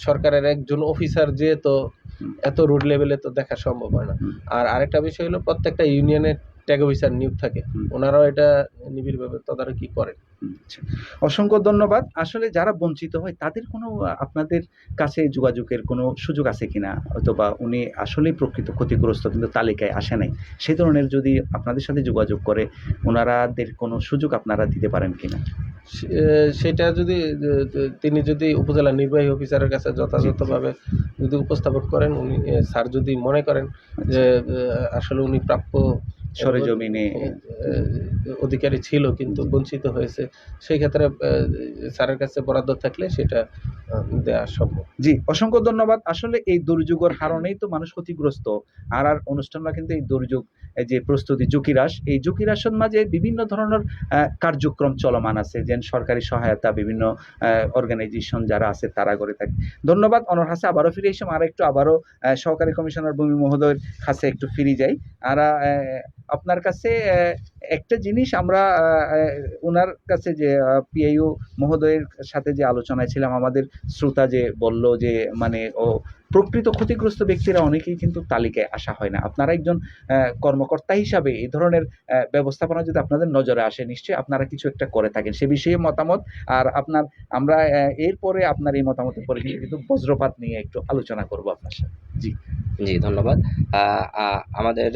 সরকারের একজন অফিসার যে তো হুম, এত রোড লেভেলে তো দেখা সম্ভব হয় না। হুম, আর আরেকটা বিষয় হলো প্রত্যেকটা ইউনিয়নের ট্যাগ অফিসার নিয়োগ থাকে, হুম। ওনারাও এটা নিবিড়ভাবে তদারকি করেন। আচ্ছা। অসংখ্য ধন্যবাদ। আসলে যারা বঞ্চিত হয় তাদের কোনো আপনাদের কাছে যোগাযোগের কোনো সুযোগ আছে কিনা? হয়তোবা উনি আসলেই প্রকৃত ক্ষতিগ্রস্ত কিন্তু তালিকায় আসে নাই। সেই ধরনের যদি আপনাদের সাথে যোগাযোগ করে ওনারাদের কোনো সুযোগ আপনারা দিতে পারেন কিনা? সেটা যদি তিনি যদি উপজেলা নির্বাহী অফিসারের কাছে যথাযথভাবে যদি উপস্থাপন করেন, উনি স্যার যদি মনে করেন যে আসলে উনি প্রাপ্য সরেজমিনে অধিকারী ছিল কিন্তু বঞ্চিত হয়েছে, সেই ক্ষেত্রে স্যারের কাছে বরাদ্দ থাকলে সেটা দেওয়া সম্ভব। জি, অসংখ্য ধন্যবাদ। আসলে এই দুর্যোগের কারণেই তো মানুষ ক্ষতিগ্রস্ত। আর অনুষ্ঠানরা কিন্তু এই দুর্যোগ যে প্রস্তুতি এই ঝুঁকি হ্রাসের মাঝে বিভিন্ন ধরনের কার্যক্রম চলমান আছে, যেন সরকারি সহায়তা বিভিন্ন অর্গানাইজেশন যারা আছে তারা করে থাকে। ধন্যবাদ অনর হাসে। আবারও ফিরে এসে আরেকটু সহকারী কমিশনার ভূমি মহোদয়ের কাছে একটু ফিরে যাই। আপনার কাছে একটা জিনিস আমরা ওনার কাছে যে পিআইও মহোদয়ের সাথে যে আলোচনায় ছিলাম, আমাদের শ্রোতা যে বলল যে মানে প্রকৃত ক্ষতিগ্রস্ত ব্যক্তিরা অনেকেই কিন্তু তালিকায় আসা হয় না। আপনারা একজন কর্মকর্তা হিসাবে এই ধরনের ব্যবস্থাপনা যদি আপনাদের নজরে আসে, নিশ্চয়ই আপনারা কিছু একটা করে থাকেন, সে বিষয়ে মতামত। আর আমরা এরপরে আপনার এই মতামতের পরে কিন্তু বজ্রপাত নিয়ে একটু আলোচনা করব আপনার সাথে। জি জি, ধন্যবাদ। আমাদের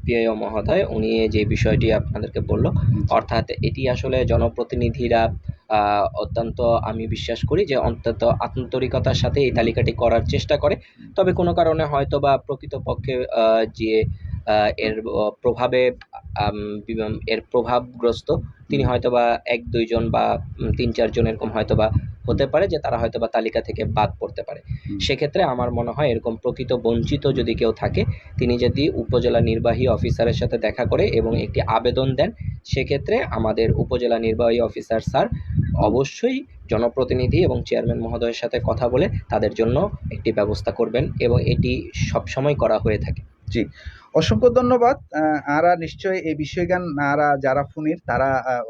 পিআইও মহোদয় উনি যে বিষয়টি আপনাদেরকে বলল, অর্থাৎ এটি আসলে জনপ্রতিনিধিরা অত্যন্ত, আমি বিশ্বাস করি যে অন্তত আন্তরিকতার সাথে এই তালিকাটি করার চেষ্টা করে। তবে কোনো কারণে হয়তো বা প্রকৃতপক্ষে যে এর প্রভাবে এর প্রভাবগ্রস্ত তিনি হয়তোবা 1-2 জন বা 3-4 জন এরকম হয়তোবা হতে পারে যে তারা হয়তোবা তালিকা থেকে বাদ পড়তে পারে। সেক্ষেত্রে আমার মনে হয় এরকম প্রকৃত বঞ্চিত যদি কেউ থাকে, তিনি যদি উপজেলা নির্বাহী অফিসারের সাথে দেখা করে এবং একটি আবেদন দেন, সেক্ষেত্রে আমাদের উপজেলা নির্বাহী অফিসার স্যার অবশ্যই জনপ্রতিনিধি এবং চেয়ারম্যান মহোদয়ের সাথে কথা বলে তাদের জন্য একটি ব্যবস্থা করবেন, এবং এটি সবসময় করা হয়ে থাকে। জি, অসংখ্য ধন্যবাদ। আরা নিশ্চয়ই এই বিষয়গান আরা যারা ফোনের তারা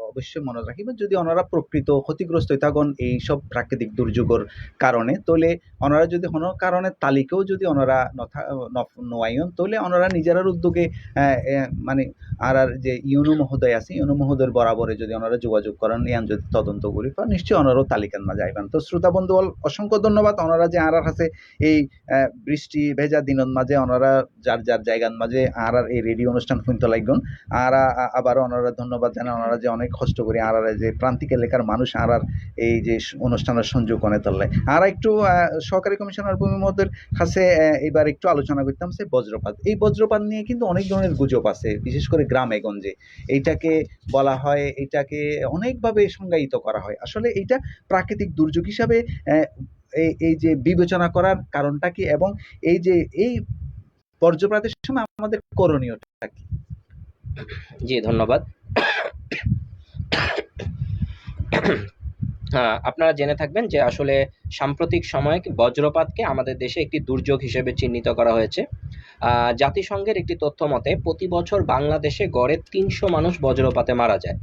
অবশ্যই মনে রাখিবেন, যদি ওনারা প্রকৃত ক্ষতিগ্রস্ত হয়ে থাকেন এইসব প্রাকৃতিক দুর্যোগের কারণে, তাহলে ওনারা যদি কোনো কারণে তালিকাও যদি ওনারা নয়ায়ন, তাহলে ওনারা নিজেরার উদ্যোগে মানে আর যে ইউনো মহোদয় আছে, ইউনো মহোদয়ের বরাবরে যদি ওনারা যোগাযোগ করেন, ইয়ান যদি তদন্ত করি, নিশ্চয়ই ওনারাও তালিকার না যাইবেন। তো শ্রোতা বন্ধু অসংখ্য ধন্যবাদ। ওনারা যে আরার কাছে এই বৃষ্টি ভেজা দিনের মাঝে ওনারা যার যার জায়গার মাঝে আর এই রেডিও অনুষ্ঠান শুনতে লাগবেন। আর আবারও ওনারা ধন্যবাদ জানান, ওনারা যে অনেক কষ্ট করে আর যে প্রান্তিক এলাকার মানুষ আর এই যে অনুষ্ঠানের সংযোগ অনে তোলে। আর একটু সহকারী কমিশনার ভূমি মহোদয়ের কাছে এবার একটু আলোচনা করতাম সে বজ্রপাত। এই বজ্রপাত নিয়ে কিন্তু অনেক ধরনের গুজব আছে, বিশেষ করে গ্রামে গঞ্জে এইটাকে বলা হয়, এইটাকে অনেকভাবে সংজ্ঞায়িত করা হয়। আসলে এইটা প্রাকৃতিক দুর্যোগ হিসাবে এই যে বিবেচনা করার কারণটা কি, এবং এই যে এই বজ্রপাতের সময় আমাদের করণীয়টা কি? জি, ধন্যবাদ। আপনারা জেনে থাকবেন যে আসলে সাম্প্রতিক সময়ে বজ্রপাতকে আমাদের দেশে একটি দুর্যোগ হিসেবে চিহ্নিত করা হয়েছে। জাতিসংঘের একটি তথ্য মতে প্রতি বছর বাংলাদেশে গড়ে 300 মানুষ বজ্রপাতে মারা যায়।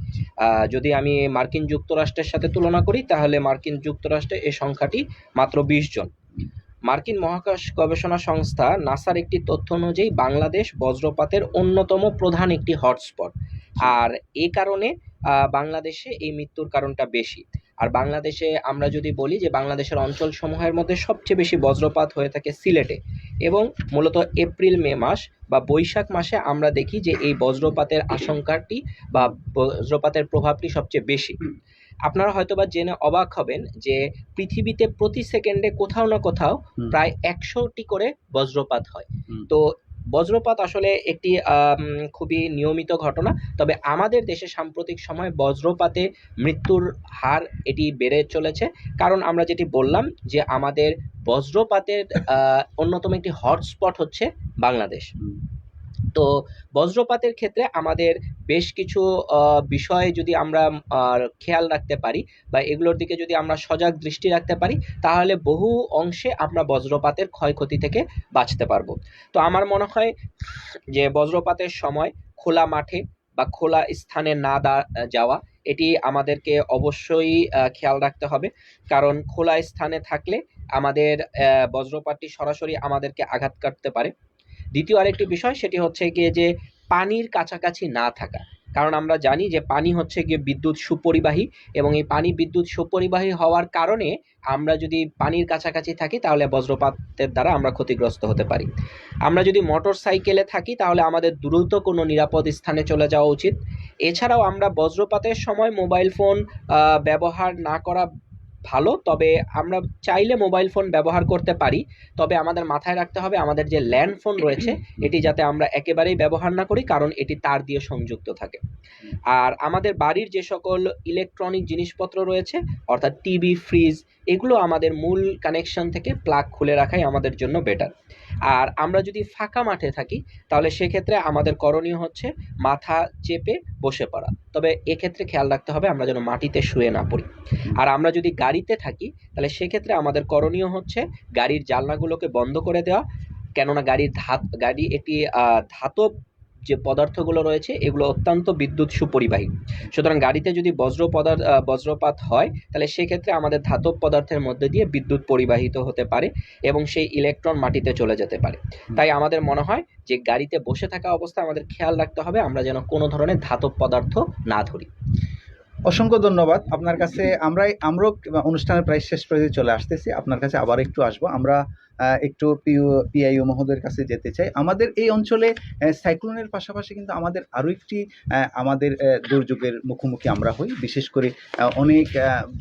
যদি আমি মার্কিন যুক্তরাষ্ট্রের সাথে তুলনা করি, তাহলে মার্কিন যুক্তরাষ্ট্রে এই সংখ্যাটি মাত্র 20 জন। মার্কিন মহাকাশ গবেষণা সংস্থা নাসার একটি তথ্য অনুযায়ী বাংলাদেশ বজ্রপাতের অন্যতম প্রধান একটি হটস্পট, আর এই কারণে বাংলাদেশে এই মৃত্যুর কারণটা বেশি। আর বাংলাদেশে আমরা যদি বলি যে বাংলাদেশের অঞ্চলসমূহের মধ্যে সবচেয়ে বেশি বজ্রপাত হয়ে থাকে সিলেটে, এবং মূলত এপ্রিল-মে মাস বা বৈশাখ মাসে আমরা দেখি যে এই বজ্রপাতের আশঙ্কাটি বা বজ্রপাতের প্রভাবটি সবচেয়ে বেশি। আপনারা হয়তোবা জেনে অবাক হবেন যে পৃথিবীতে প্রতি সেকেন্ডে কোথাও না কোথাও প্রায় 100টি করে বজ্রপাত হয়। তো বজ্রপাত আসলে একটি খুবই নিয়মিত ঘটনা। তবে আমাদের দেশে সাম্প্রতিক সময়ে বজ্রপাতে মৃত্যুর হার এটি বেড়ে চলেছে, কারণ আমরা যেটি বললাম যে আমাদের বজ্রপাতের অন্যতম একটি হটস্পট হচ্ছে বাংলাদেশ। তো বজ্রপাতের ক্ষেত্রে আমাদের বেশ কিছু বিষয় যদি আমরা খেয়াল রাখতে পারি বা এগুলোর দিকে যদি আমরা সজাগ দৃষ্টি রাখতে পারি, তাহলে বহু অংশে আমরা বজ্রপাতের ক্ষয়ক্ষতি থেকে বাঁচতে পারবো। তো আমার মনে হয় যে বজ্রপাতের সময় খোলা মাঠে বা খোলা স্থানে না যাওয়া, এটি আমাদেরকে অবশ্যই খেয়াল রাখতে হবে, কারণ খোলা স্থানে থাকলে আমাদের বজ্রপাতটি সরাসরি আমাদেরকে আঘাত করতে পারে। দ্বিতীয় আরেকটি বিষয়, সেটি হচ্ছে গিয়ে যে পানির কাছাকাছি না থাকা, কারণ আমরা জানি যে পানি হচ্ছে গিয়ে বিদ্যুৎ সুপরিবাহী, এবং এই পানি বিদ্যুৎ সুপরিবাহী হওয়ার কারণে আমরা যদি পানির কাছাকাছি থাকি তাহলে বজ্রপাতের দ্বারা আমরা ক্ষতিগ্রস্ত হতে পারি। আমরা যদি মোটর সাইকেলে থাকি তাহলে আমাদের দ্রুত কোনো নিরাপদ স্থানে চলে যাওয়া উচিত। এছাড়াও আমরা বজ্রপাতের সময় মোবাইল ফোন ব্যবহার না করা ভালো, তবে আমরা চাইলে মোবাইল ফোন ব্যবহার করতে পারি, তবে আমাদের মাথায় রাখতে হবে আমাদের যে ল্যান্ড ফোন রয়েছে এটি যাতে আমরা একেবারেই ব্যবহার না করি, কারণ এটি তার দিয়ে সংযুক্ত থাকে। আর আমাদের বাড়ির যে সকল ইলেকট্রনিক জিনিসপত্র রয়েছে, অর্থাৎ টিভি, ফ্রিজ, এগুলো আমাদের মূল কানেকশন থেকে প্লাগ খুলে রাখাই আমাদের জন্য বেটার। আর আমরা যদি ফাঁকা মাঠে থাকি তাহলে সেক্ষেত্রে আমাদের করণীয় হচ্ছে মাথা চেপে বসে পড়া, তবে এক্ষেত্রে খেয়াল রাখতে হবে আমরা যেন মাটিতে শুয়ে না পড়ি। আর আমরা যদি গাড়িতে থাকি তাহলে সেক্ষেত্রে আমাদের করণীয় হচ্ছে গাড়ির জানলাগুলোকে বন্ধ করে দেওয়া, কেননা গাড়ি একটি ধাতব যে পদার্থগুলো রয়েছে এগুলো অত্যন্ত বিদ্যুৎ সুপরিবাহী। সুতরাং গাড়িতে যদি বজ্রপাত হয় তাহলে সেক্ষেত্রে আমাদের ধাতব পদার্থের মধ্যে দিয়ে বিদ্যুৎ পরিবাহিত হতে পারে এবং সেই ইলেকট্রন মাটিতে চলে যেতে পারে। তাই আমাদের মনে হয় যে গাড়িতে বসে থাকা অবস্থায় আমাদের খেয়াল রাখতে হবে আমরা যেন কোনো ধরনের ধাতব পদার্থ না ধরি। অসংখ্য ধন্যবাদ আপনার কাছে। আমরাও অনুষ্ঠানের প্রায় শেষ পর্যায়ে চলে আসতেছি, আপনার কাছে আবার একটু আসবো। আমরা একটু পিআইও মহোদয়ের কাছে যেতে চাই। আমাদের এই অঞ্চলে সাইক্লোনের পাশাপাশি কিন্তু আমাদের আরও একটি আমাদের দুর্যোগের মুখোমুখি আমরা হই। বিশেষ করে অনেক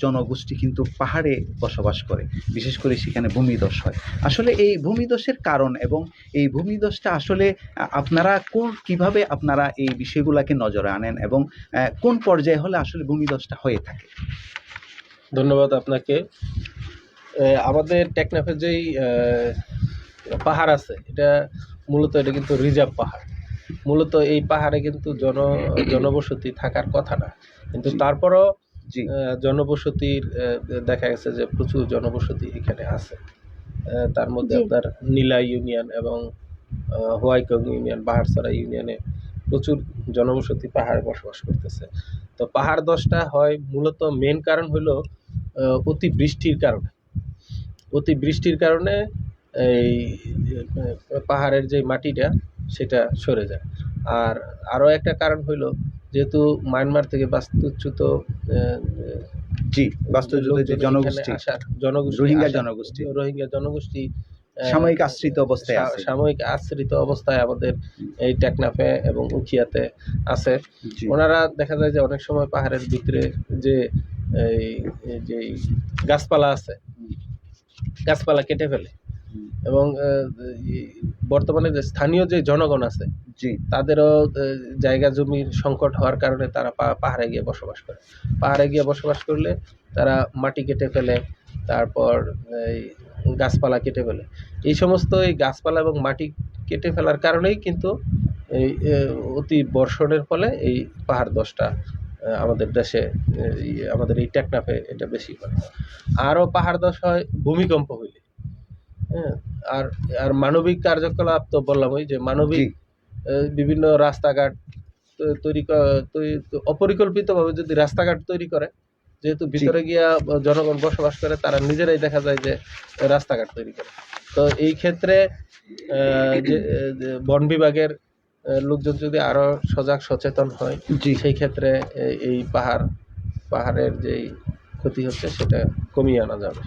জনগোষ্ঠী কিন্তু পাহাড়ে বসবাস করে, বিশেষ করে সেখানে ভূমিধস হয়। আসলে এই ভূমিধসের কারণ এবং এই ভূমিধসটা আসলে আপনারা কিভাবে আপনারা এই বিষয়গুলোকে নজরে আনেন এবং কোন পর্যায়ে হলে আসলে ভূমিধসটা হয়ে থাকে? ধন্যবাদ আপনাকে। আমাদের টেকনাফের যেই পাহাড় আছে এটা এটা কিন্তু রিজার্ভ পাহাড়। মূলত এই পাহাড়ে কিন্তু জনবসতি থাকার কথা না, কিন্তু জি। তারপরও জি জনবসতির দেখা গেছে যে প্রচুর জনবসতি এখানে আছে। তার মধ্যে জি। আপনার নীলা ইউনিয়ন এবং হোয়াইকং ইউনিয়ন, বাহারছড়া ইউনিয়নে প্রচুর জনবসতি পাহাড়ে বসবাস করতেছে। তো পাহাড় ধসটা হয় মূলত মেন কারণ হলো অতিবৃষ্টির কারণে। অতিবৃষ্টির কারণে এই পাহাড়ের যে মাটিটা সেটা সরে যায়। আর আরও একটা কারণ হইলো যেহেতু মায়ানমার থেকে বাস্তুচ্যুত জি বাস্তুচ্যুত যে লোকজন এখানে জনগোষ্ঠী, আসার রোহিঙ্গা আসার- জনগোষ্ঠী রোহিঙ্গা জনগোষ্ঠী সাময়িক আশ্রিত অবস্থায় আছে। সাময়িক আশ্রিত অবস্থায় আমাদের এই টেকনাফে এবং উখিয়াতে আছে। জি ওনারা দেখা যায় যে অনেক সময় পাহাড়ের ভিতরে যে যে গাছপালা আছে গাছপালা কেটে ফেলে হুম, এবং বর্তমানে যে স্থানীয় যে জনগণ আছে জি তাদেরও জায়গা জমির সংকট হওয়ার কারণে তারা পাহাড়ে গিয়ে বসবাস করে। পাহাড়ে গিয়ে বসবাস করলে তারা মাটি কেটে ফেলে, তারপর এই গাছপালা কেটে ফেলে। এই সমস্ত এই গাছপালা এবং মাটি কেটে ফেলার কারণেই কিন্তু এই অতি বর্ষণের ফলে এই পাহাড় ধসটা আমাদের দেশে আমাদের এই টেকনাফে এটা বেশি হয়। আরও পাহাড় ধস হয় ভূমিকম্প হইলে। হ্যাঁ, আর আর মানবিক কার্যকলাপ তো বললামই যে মানবিক জি বিভিন্ন রাস্তাঘাট অপরিকল্পিতভাবে যদি রাস্তাঘাট তৈরি করে, যেহেতু ভিতরে গিয়া জনগণ বসবাস করে, তারা নিজেরাই দেখা যায় যে রাস্তাঘাট তৈরি করে। তো এই ক্ষেত্রে যে বন বিভাগের লোকজন যদি আরো সজাগ সচেতন হয়, জি সেই ক্ষেত্রে এই পাহাড়ের যেই ক্ষতি হচ্ছে সেটা কমিয়ে আনা যাবে।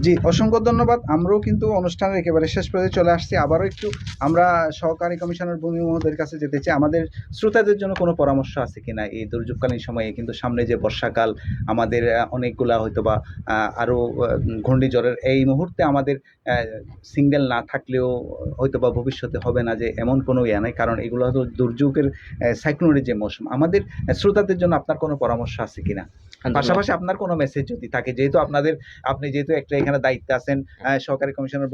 জি অসংখ্য ধন্যবাদ। আমরাও কিন্তু অনুষ্ঠানের একেবারে শেষ পর্যায়ে চলে আসছি। আবারও একটু আমরা সহকারী কমিশনার ভূমি মহোদয়ের কাছে যেতে চাই। আমাদের শ্রোতাদের জন্য কোনো পরামর্শ আছে কিনা এই দুর্যোগকালীন সময়ে? কিন্তু সামনে যে বর্ষাকাল, আমাদের অনেকগুলা হয়তো বা আরও ঘূর্ণিঝড়ের এই মুহূর্তে আমাদের সিঙ্গেল না থাকলেও হয়তো বা ভবিষ্যতে হবে না যে এমন কোনো ইয়ে নাই, কারণ এগুলো হয়তো দুর্যোগের সাইক্লোনের যে মৌসুম। আমাদের শ্রোতাদের জন্য আপনার কোনো পরামর্শ আছে কিনা? পাশাপাশি আপনার কোনো মেসেজ যদি থাকে, যেহেতু আপনি যেহেতু একটা এখানে দায়িত্বে আছেন, সহকারী কমিশনার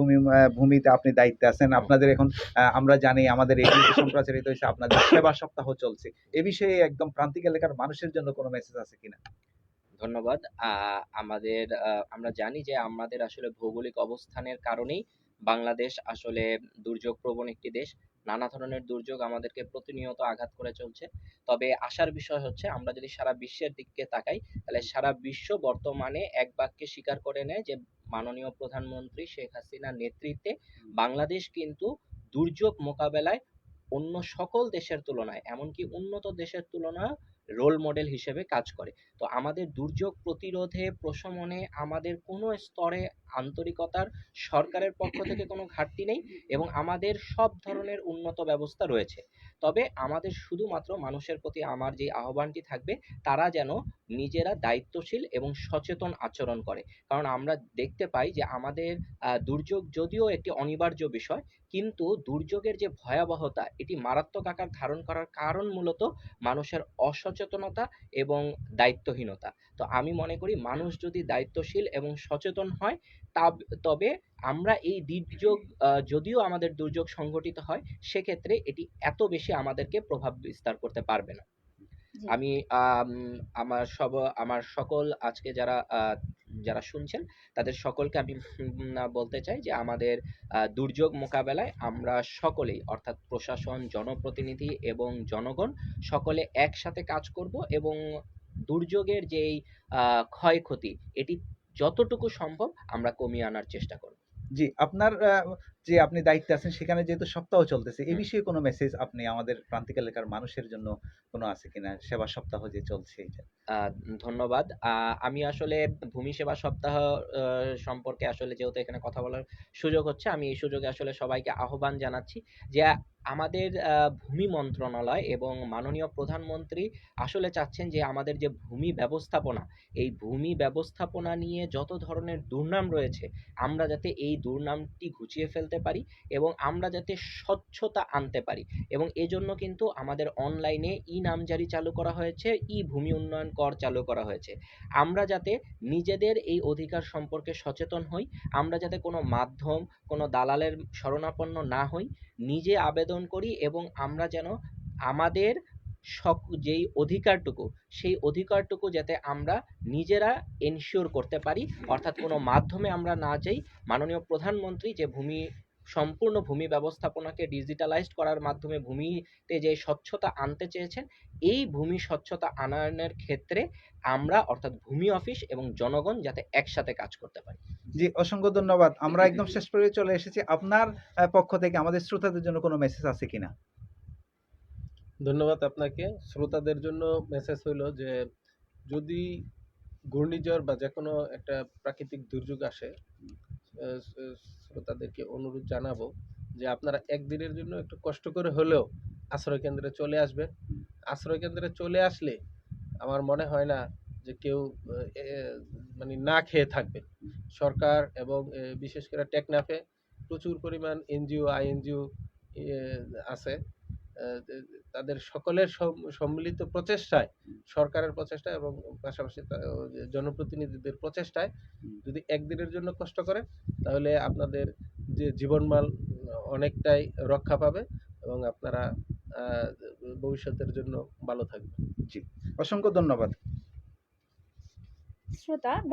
ভূমিতে আপনি দায়িত্বে আছেন, আপনাদের এখন আমরা জানি আমাদের এই সম্প্রচারিত হয়েছে, আপনাদের সেবা সপ্তাহ চলছে, এ বিষয়ে একদম প্রান্তিক এলাকার মানুষের জন্য কোনো মেসেজ আছে কিনা? ধন্যবাদ। আমরা জানি যে আমাদের আসলে ভৌগোলিক অবস্থানের কারণেই বাংলাদেশ আসলে দুর্যোগ প্রবণ একটি দেশ। নানা ধরনের দুর্যোগ আমাদেরকে প্রতিনিয়ত আঘাত করে চলছে। তবে আশার বিষয় হচ্ছে আমরা যদি সারা বিশ্বের দিকে তাকাই তাহলে সারা বিশ্ব বর্তমানে এক বাক্যে স্বীকার করে নেয় যে মাননীয় প্রধানমন্ত্রী শেখ হাসিনার নেতৃত্বে বাংলাদেশ কিন্তু দুর্যোগ মোকাবেলায় অন্য সকল দেশের তুলনায়, এমনকি উন্নত দেশের তুলনায় রোল মডেল হিসেবে কাজ করে। তো আমাদের দুর্যোগ প্রতিরোধে প্রশমনে আমাদের কোনো স্তরে আন্তরিকতার সরকারের পক্ষ থেকে কোনো ঘাটতি নেই এবং আমাদের সব ধরনের উন্নত ব্যবস্থা রয়েছে। তবে আমাদের শুধুমাত্র মানুষের প্রতি আমার যে আহ্বানটি থাকবে তারা যেন নিজেরা দায়িত্বশীল এবং সচেতন আচরণ করে। কারণ আমরা দেখতে পাই যে আমাদের দুর্যোগ যদিও একটি অনিবার্য বিষয়, কিন্তু দুর্যোগের যে ভয়াবহতা এটি মারাত্মক আকার ধারণ করার কারণ মূলত মানুষের অসচেতনতা এবং দায়িত্বহীনতা। তো আমি মনে করি মানুষ যদি দায়িত্বশীল এবং সচেতন হয় তবে আমরা এই দুর্যোগ যদিও আমাদের দুর্যোগ সংঘটিত হয় সেক্ষেত্রে এটি এত বেশি আমাদেরকে প্রভাব বিস্তার করতে পারবে না। জি। আমি আমার সকল আজকে যারা যারা শুনছেন তাদের সকলকে আমি বলতে চাই যে আমাদের দুর্যোগ মোকাবেলায় আমরা সকলেই অর্থাৎ প্রশাসন, জনপ্রতিনিধি এবং জনগণ সকলে একসাথে কাজ করব এবং দুর্যোগের যেই ক্ষয়ক্ষতি এটি যতটুকু সম্ভব আমরা কমিয়ে আনার চেষ্টা করব। জি, আপনার যে আপনি দায়িত্বে আছেন সেখানে যেহেতু সপ্তাহ চলতেছে, এই হুম। বিষয়ে কোনো মেসেজ আপনি আমাদের প্রান্তিক এলাকার মানুষের জন্য কোনো আছে কিনা? সেবা সপ্তাহ যে চলছে এটা। ধন্যবাদ। আমি আসলে ভূমি সেবা সপ্তাহ সম্পর্কে আসলে যেহেতু এখানে কথা বলার সুযোগ হচ্ছে, আমি এই সুযোগে আসলে সবাইকে আহ্বান জানাচ্ছি যে আমাদের ভূমি মন্ত্রণালয় এবং মাননীয় প্রধানমন্ত্রী আসলে চাচ্ছেন যে আমাদের যে ভূমি ব্যবস্থাপনা, এই ভূমি ব্যবস্থাপনা নিয়ে যত ধরনের দুর্নাম রয়েছে আমরা যাতে এই দুর্নামটি ঘুচিয়ে ফেলতে পারি এবং আমরা যাতে স্বচ্ছতা আনতে পারি এবং এজন্য কিন্তু আমাদের অনলাইনে নামজারি চালু করা হয়েছে, ভূমি উন্নয়ন কর চালু করা হয়েছে। আমরা যাতে নিজেদের এই অধিকার সম্পর্কে সচেতন হই, আমরা যাতে কোনো মাধ্যম, কোনো দালালের শরণাপন্ন না হই, নিজে আবেদন করি এবং আমরা যেন আমাদের যেই অধিকারটুকু সেই অধিকারটুকু যাতে আমরা নিজেরা এনশিওর করতে পারি, অর্থাৎ কোনো মাধ্যমে আমরা না যাই। মাননীয় প্রধানমন্ত্রী যে সম্পূর্ণ ভূমি ব্যবস্থাপনাকে ডিজিটালাইজড করার মাধ্যমে ভূমিতে যে স্বচ্ছতা আনতে চেয়েছেন, এই ভূমি স্বচ্ছতা আনয়নের ক্ষেত্রে আমরা অর্থাৎ ভূমি অফিস এবং জনগণ যাতে একসাথে কাজ করতে পারি। জি, অসংখ্য ধন্যবাদ। আমরা একদম শেষ পর্যায়ে চলে এসেছি। আপনার পক্ষ থেকে আমাদের শ্রোতাদের জন্য কোনো মেসেজ আছে কিনা? ধন্যবাদ আপনাকে। শ্রোতাদের জন্য মেসেজ হইল যে যদি ঘূর্ণিঝড় বা যে কোনো একটা প্রাকৃতিক দুর্যোগ আসে, শ্রোতাদেরকে অনুরোধ জানাবো যে আপনারা একদিনের জন্য একটু কষ্ট করে হলেও আশ্রয় কেন্দ্রে চলে আসবেন। আশ্রয় কেন্দ্রে চলে আসলে আমার মনে হয় না যে কেউ মানে না খেয়ে থাকবে। সরকার এবং বিশেষ করে টেকনাফে প্রচুর পরিমাণ এনজিও, আইএনজিও আছে। তাদের সকলের সম্মিলিত প্রচেষ্টায়, সরকারের প্রচেষ্টায় এবং পাশাপাশি জনপ্রতিনিধিদের প্রচেষ্টায় যদি একদিনের জন্য কষ্ট করেন তাহলে আপনাদের যে জীবনমান অনেকটাই রক্ষা পাবে এবং আপনারা ভবিষ্যতের জন্য ভালো থাকবেন। জি, অসংখ্য ধন্যবাদ।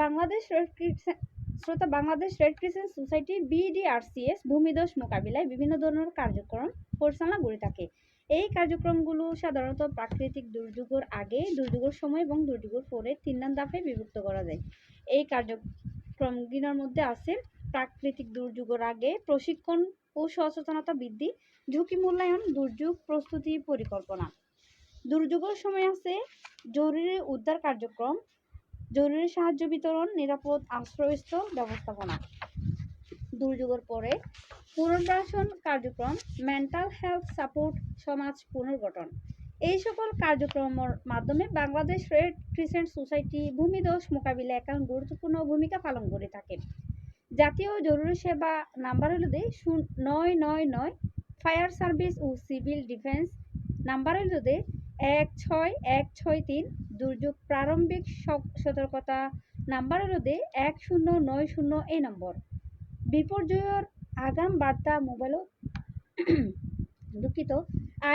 Bangladesh red crescent society BDRCS ভূমিধস মোকাবিলায় বিভিন্ন ধরনের কার্যক্রম পরিচালনা করে থাকে। এই কার্যক্রমগুলো সাধারণত প্রাকৃতিক দুর্যোগের আগে, দুর্যোগের সময় এবং দুর্যোগের পরে 3 ধাপে বিভক্ত করা যায়। এই কার্যক্রমগুলোর মধ্যে আছে প্রাকৃতিক দুর্যোগের আগে প্রশিক্ষণ ও সচেতনতা বৃদ্ধি, ঝুঁকি মূল্যায়ন, দুর্যোগ প্রস্তুতি পরিকল্পনা। দুর্যোগের সময় আছে জরুরি উদ্ধার কার্যক্রম, জরুরি সাহায্য বিতরণ, নিরাপদ আশ্রয়স্থল ব্যবস্থাপনা। দুর্যোগের পরে পুনর্বাসন কার্যক্রম, মেন্টাল হেলথ সাপোর্ট, সমাজ পুনর্গঠন। এই সকল কার্যক্রমের মাধ্যমে বাংলাদেশ রেড ক্রিসেন্ট সোসাইটি ভূমিধস মোকাবিলায় একটা গুরুত্বপূর্ণ ভূমিকা পালন করে থাকে। জাতীয় জরুরি সেবা নাম্বার হলো 999, ফায়ার সার্ভিস ও সিভিল ডিফেন্স নাম্বার হলো 16163, দুর্যোগ প্রারম্ভিক সতর্কতা নাম্বার হলো 1090 এই নম্বর। বিপর্যয়ের আগাম বার্তা মোবাইল দুঃখিত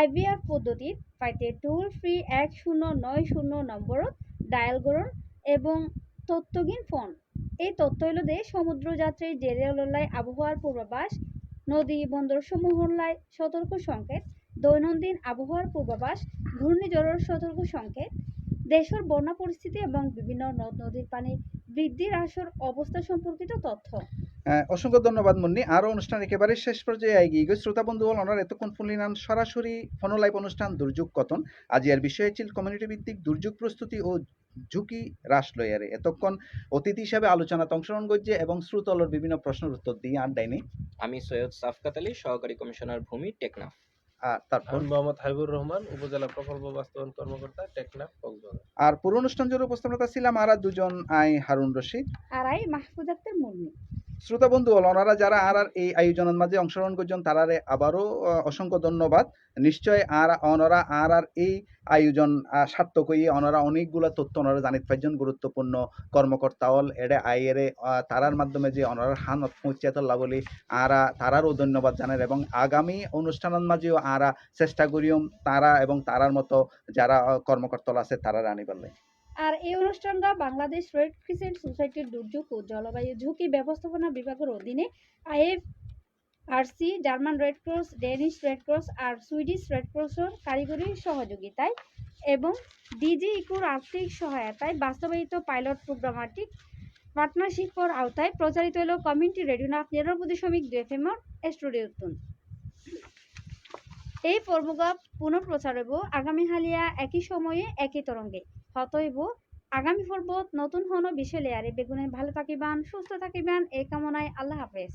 IVR পদ্ধতি পাইতে টোল ফ্রি 1090 নম্বরত ডায়াল করুন এবং তথ্যহীন ফোন। এই তথ্য হলো সমুদ্র যাত্রীর জেরেলাই আবহাওয়ার পূর্বাভাস, নদী বন্দর সমূহলাই সতর্ক সংকেত, দৈনন্দিন আবহাওয়ার পূর্বাভাস, ঘূর্ণিঝড়ের সতর্ক সংকেত, দেশের বন্যা পরিস্থিতি এবং বিভিন্ন নদ নদীর পানি বৃদ্ধি হ্রাসের অবস্থা সম্পর্কিত তথ্য। অসংখ্য ধন্যবাদ মুন্নি। আরো অনুষ্ঠান একেবারে শেষ পর্যায়ে এগিয়ে গিয়ে শ্রোতা বন্ধু ওনার এতক্ষণ ফুলিনান সরাসরি ফোন লাইভ অনুষ্ঠান দুর্যোগ কথন। আজ এর বিষয় ছিল কমিউনিটি ভিত্তিক দুর্যোগ প্রস্তুতি ও ঝুঁকি হ্রাস লয়ারে। এতক্ষণ অতিথি হিসাবে আলোচনাতে অংশগ্রহণ করছে এবং শ্রোতালর বিভিন্ন প্রশ্নের উত্তর দিয়ে আড্ডায় নেই। আমি সৈয়দ সাফকাত আলী, সহকারী কমিশনার ভূমি, টেকনাফ। তারপর আমি মোহাম্মদ হাবিবুর রহমান, উপজেলা প্রকল্প বাস্তবায়ন কর্মকর্তা, টেকনাফ, কক্সবাজার। আর পুরো অনুষ্ঠান জুড়ে উপস্থাপনা ছিলাম আর দুজন হারুন রশিদ আর মাহফুজ আক্তার মুন্নি। শ্রোতা বন্ধু ওনারা যারা আর এই আয়োজনের মাঝে অংশগ্রহণ করছেন তারারে আবারও অসংখ্য ধন্যবাদ। নিশ্চয় ওনারা আর এই আয়োজন সার্থক হয়ে ওনারা অনেকগুলো তথ্য ওনারা জানিত পাইছেন। গুরুত্বপূর্ণ কর্মকর্তা হল এডে আইয়েরে তারার মাধ্যমে যে ওনারা হানত পৌঁছাতলা বলি তারারও ধন্যবাদ জানার এবং আগামী অনুষ্ঠানের মাঝেও চেষ্টা করিও তারা এবং তারার মতো যারা কর্মকর্তা আছে তারা আনি পারলে। আর এই অনুষ্ঠানটা বাংলাদেশ রেড ক্রিসেন্ট সোসাইটির দুর্যোগ ও জলবায়ু ঝুঁকি ব্যবস্থাপনা বিভাগের অধীনে IFRC, German Red Cross, Danish Red Cross আর সুইডিশ রেড ক্রসের কারিগরি সহযোগিতায় এবং ডিজি ইকুর আর্থিক সহায়তায় বাস্তবায়িত পাইলট প্রোগ্রামাটিক পার্টনারশিপর আওতায় প্রচারিত হল কমিউনিটি রেডিও নাফ 99.2 FM স্টুডিওতুন। এই পর্বগা পুনঃপ্রচার হইব আগামী হালিয়া একই সময়ে একই তরঙ্গে হতইব আগামী পর্বত নতুন হন বিষয় লেয়ারে বেগুনে ভালো থাকিবান সুস্থ থাকিবান এই কামনায় আল্লাহ হাফেজ।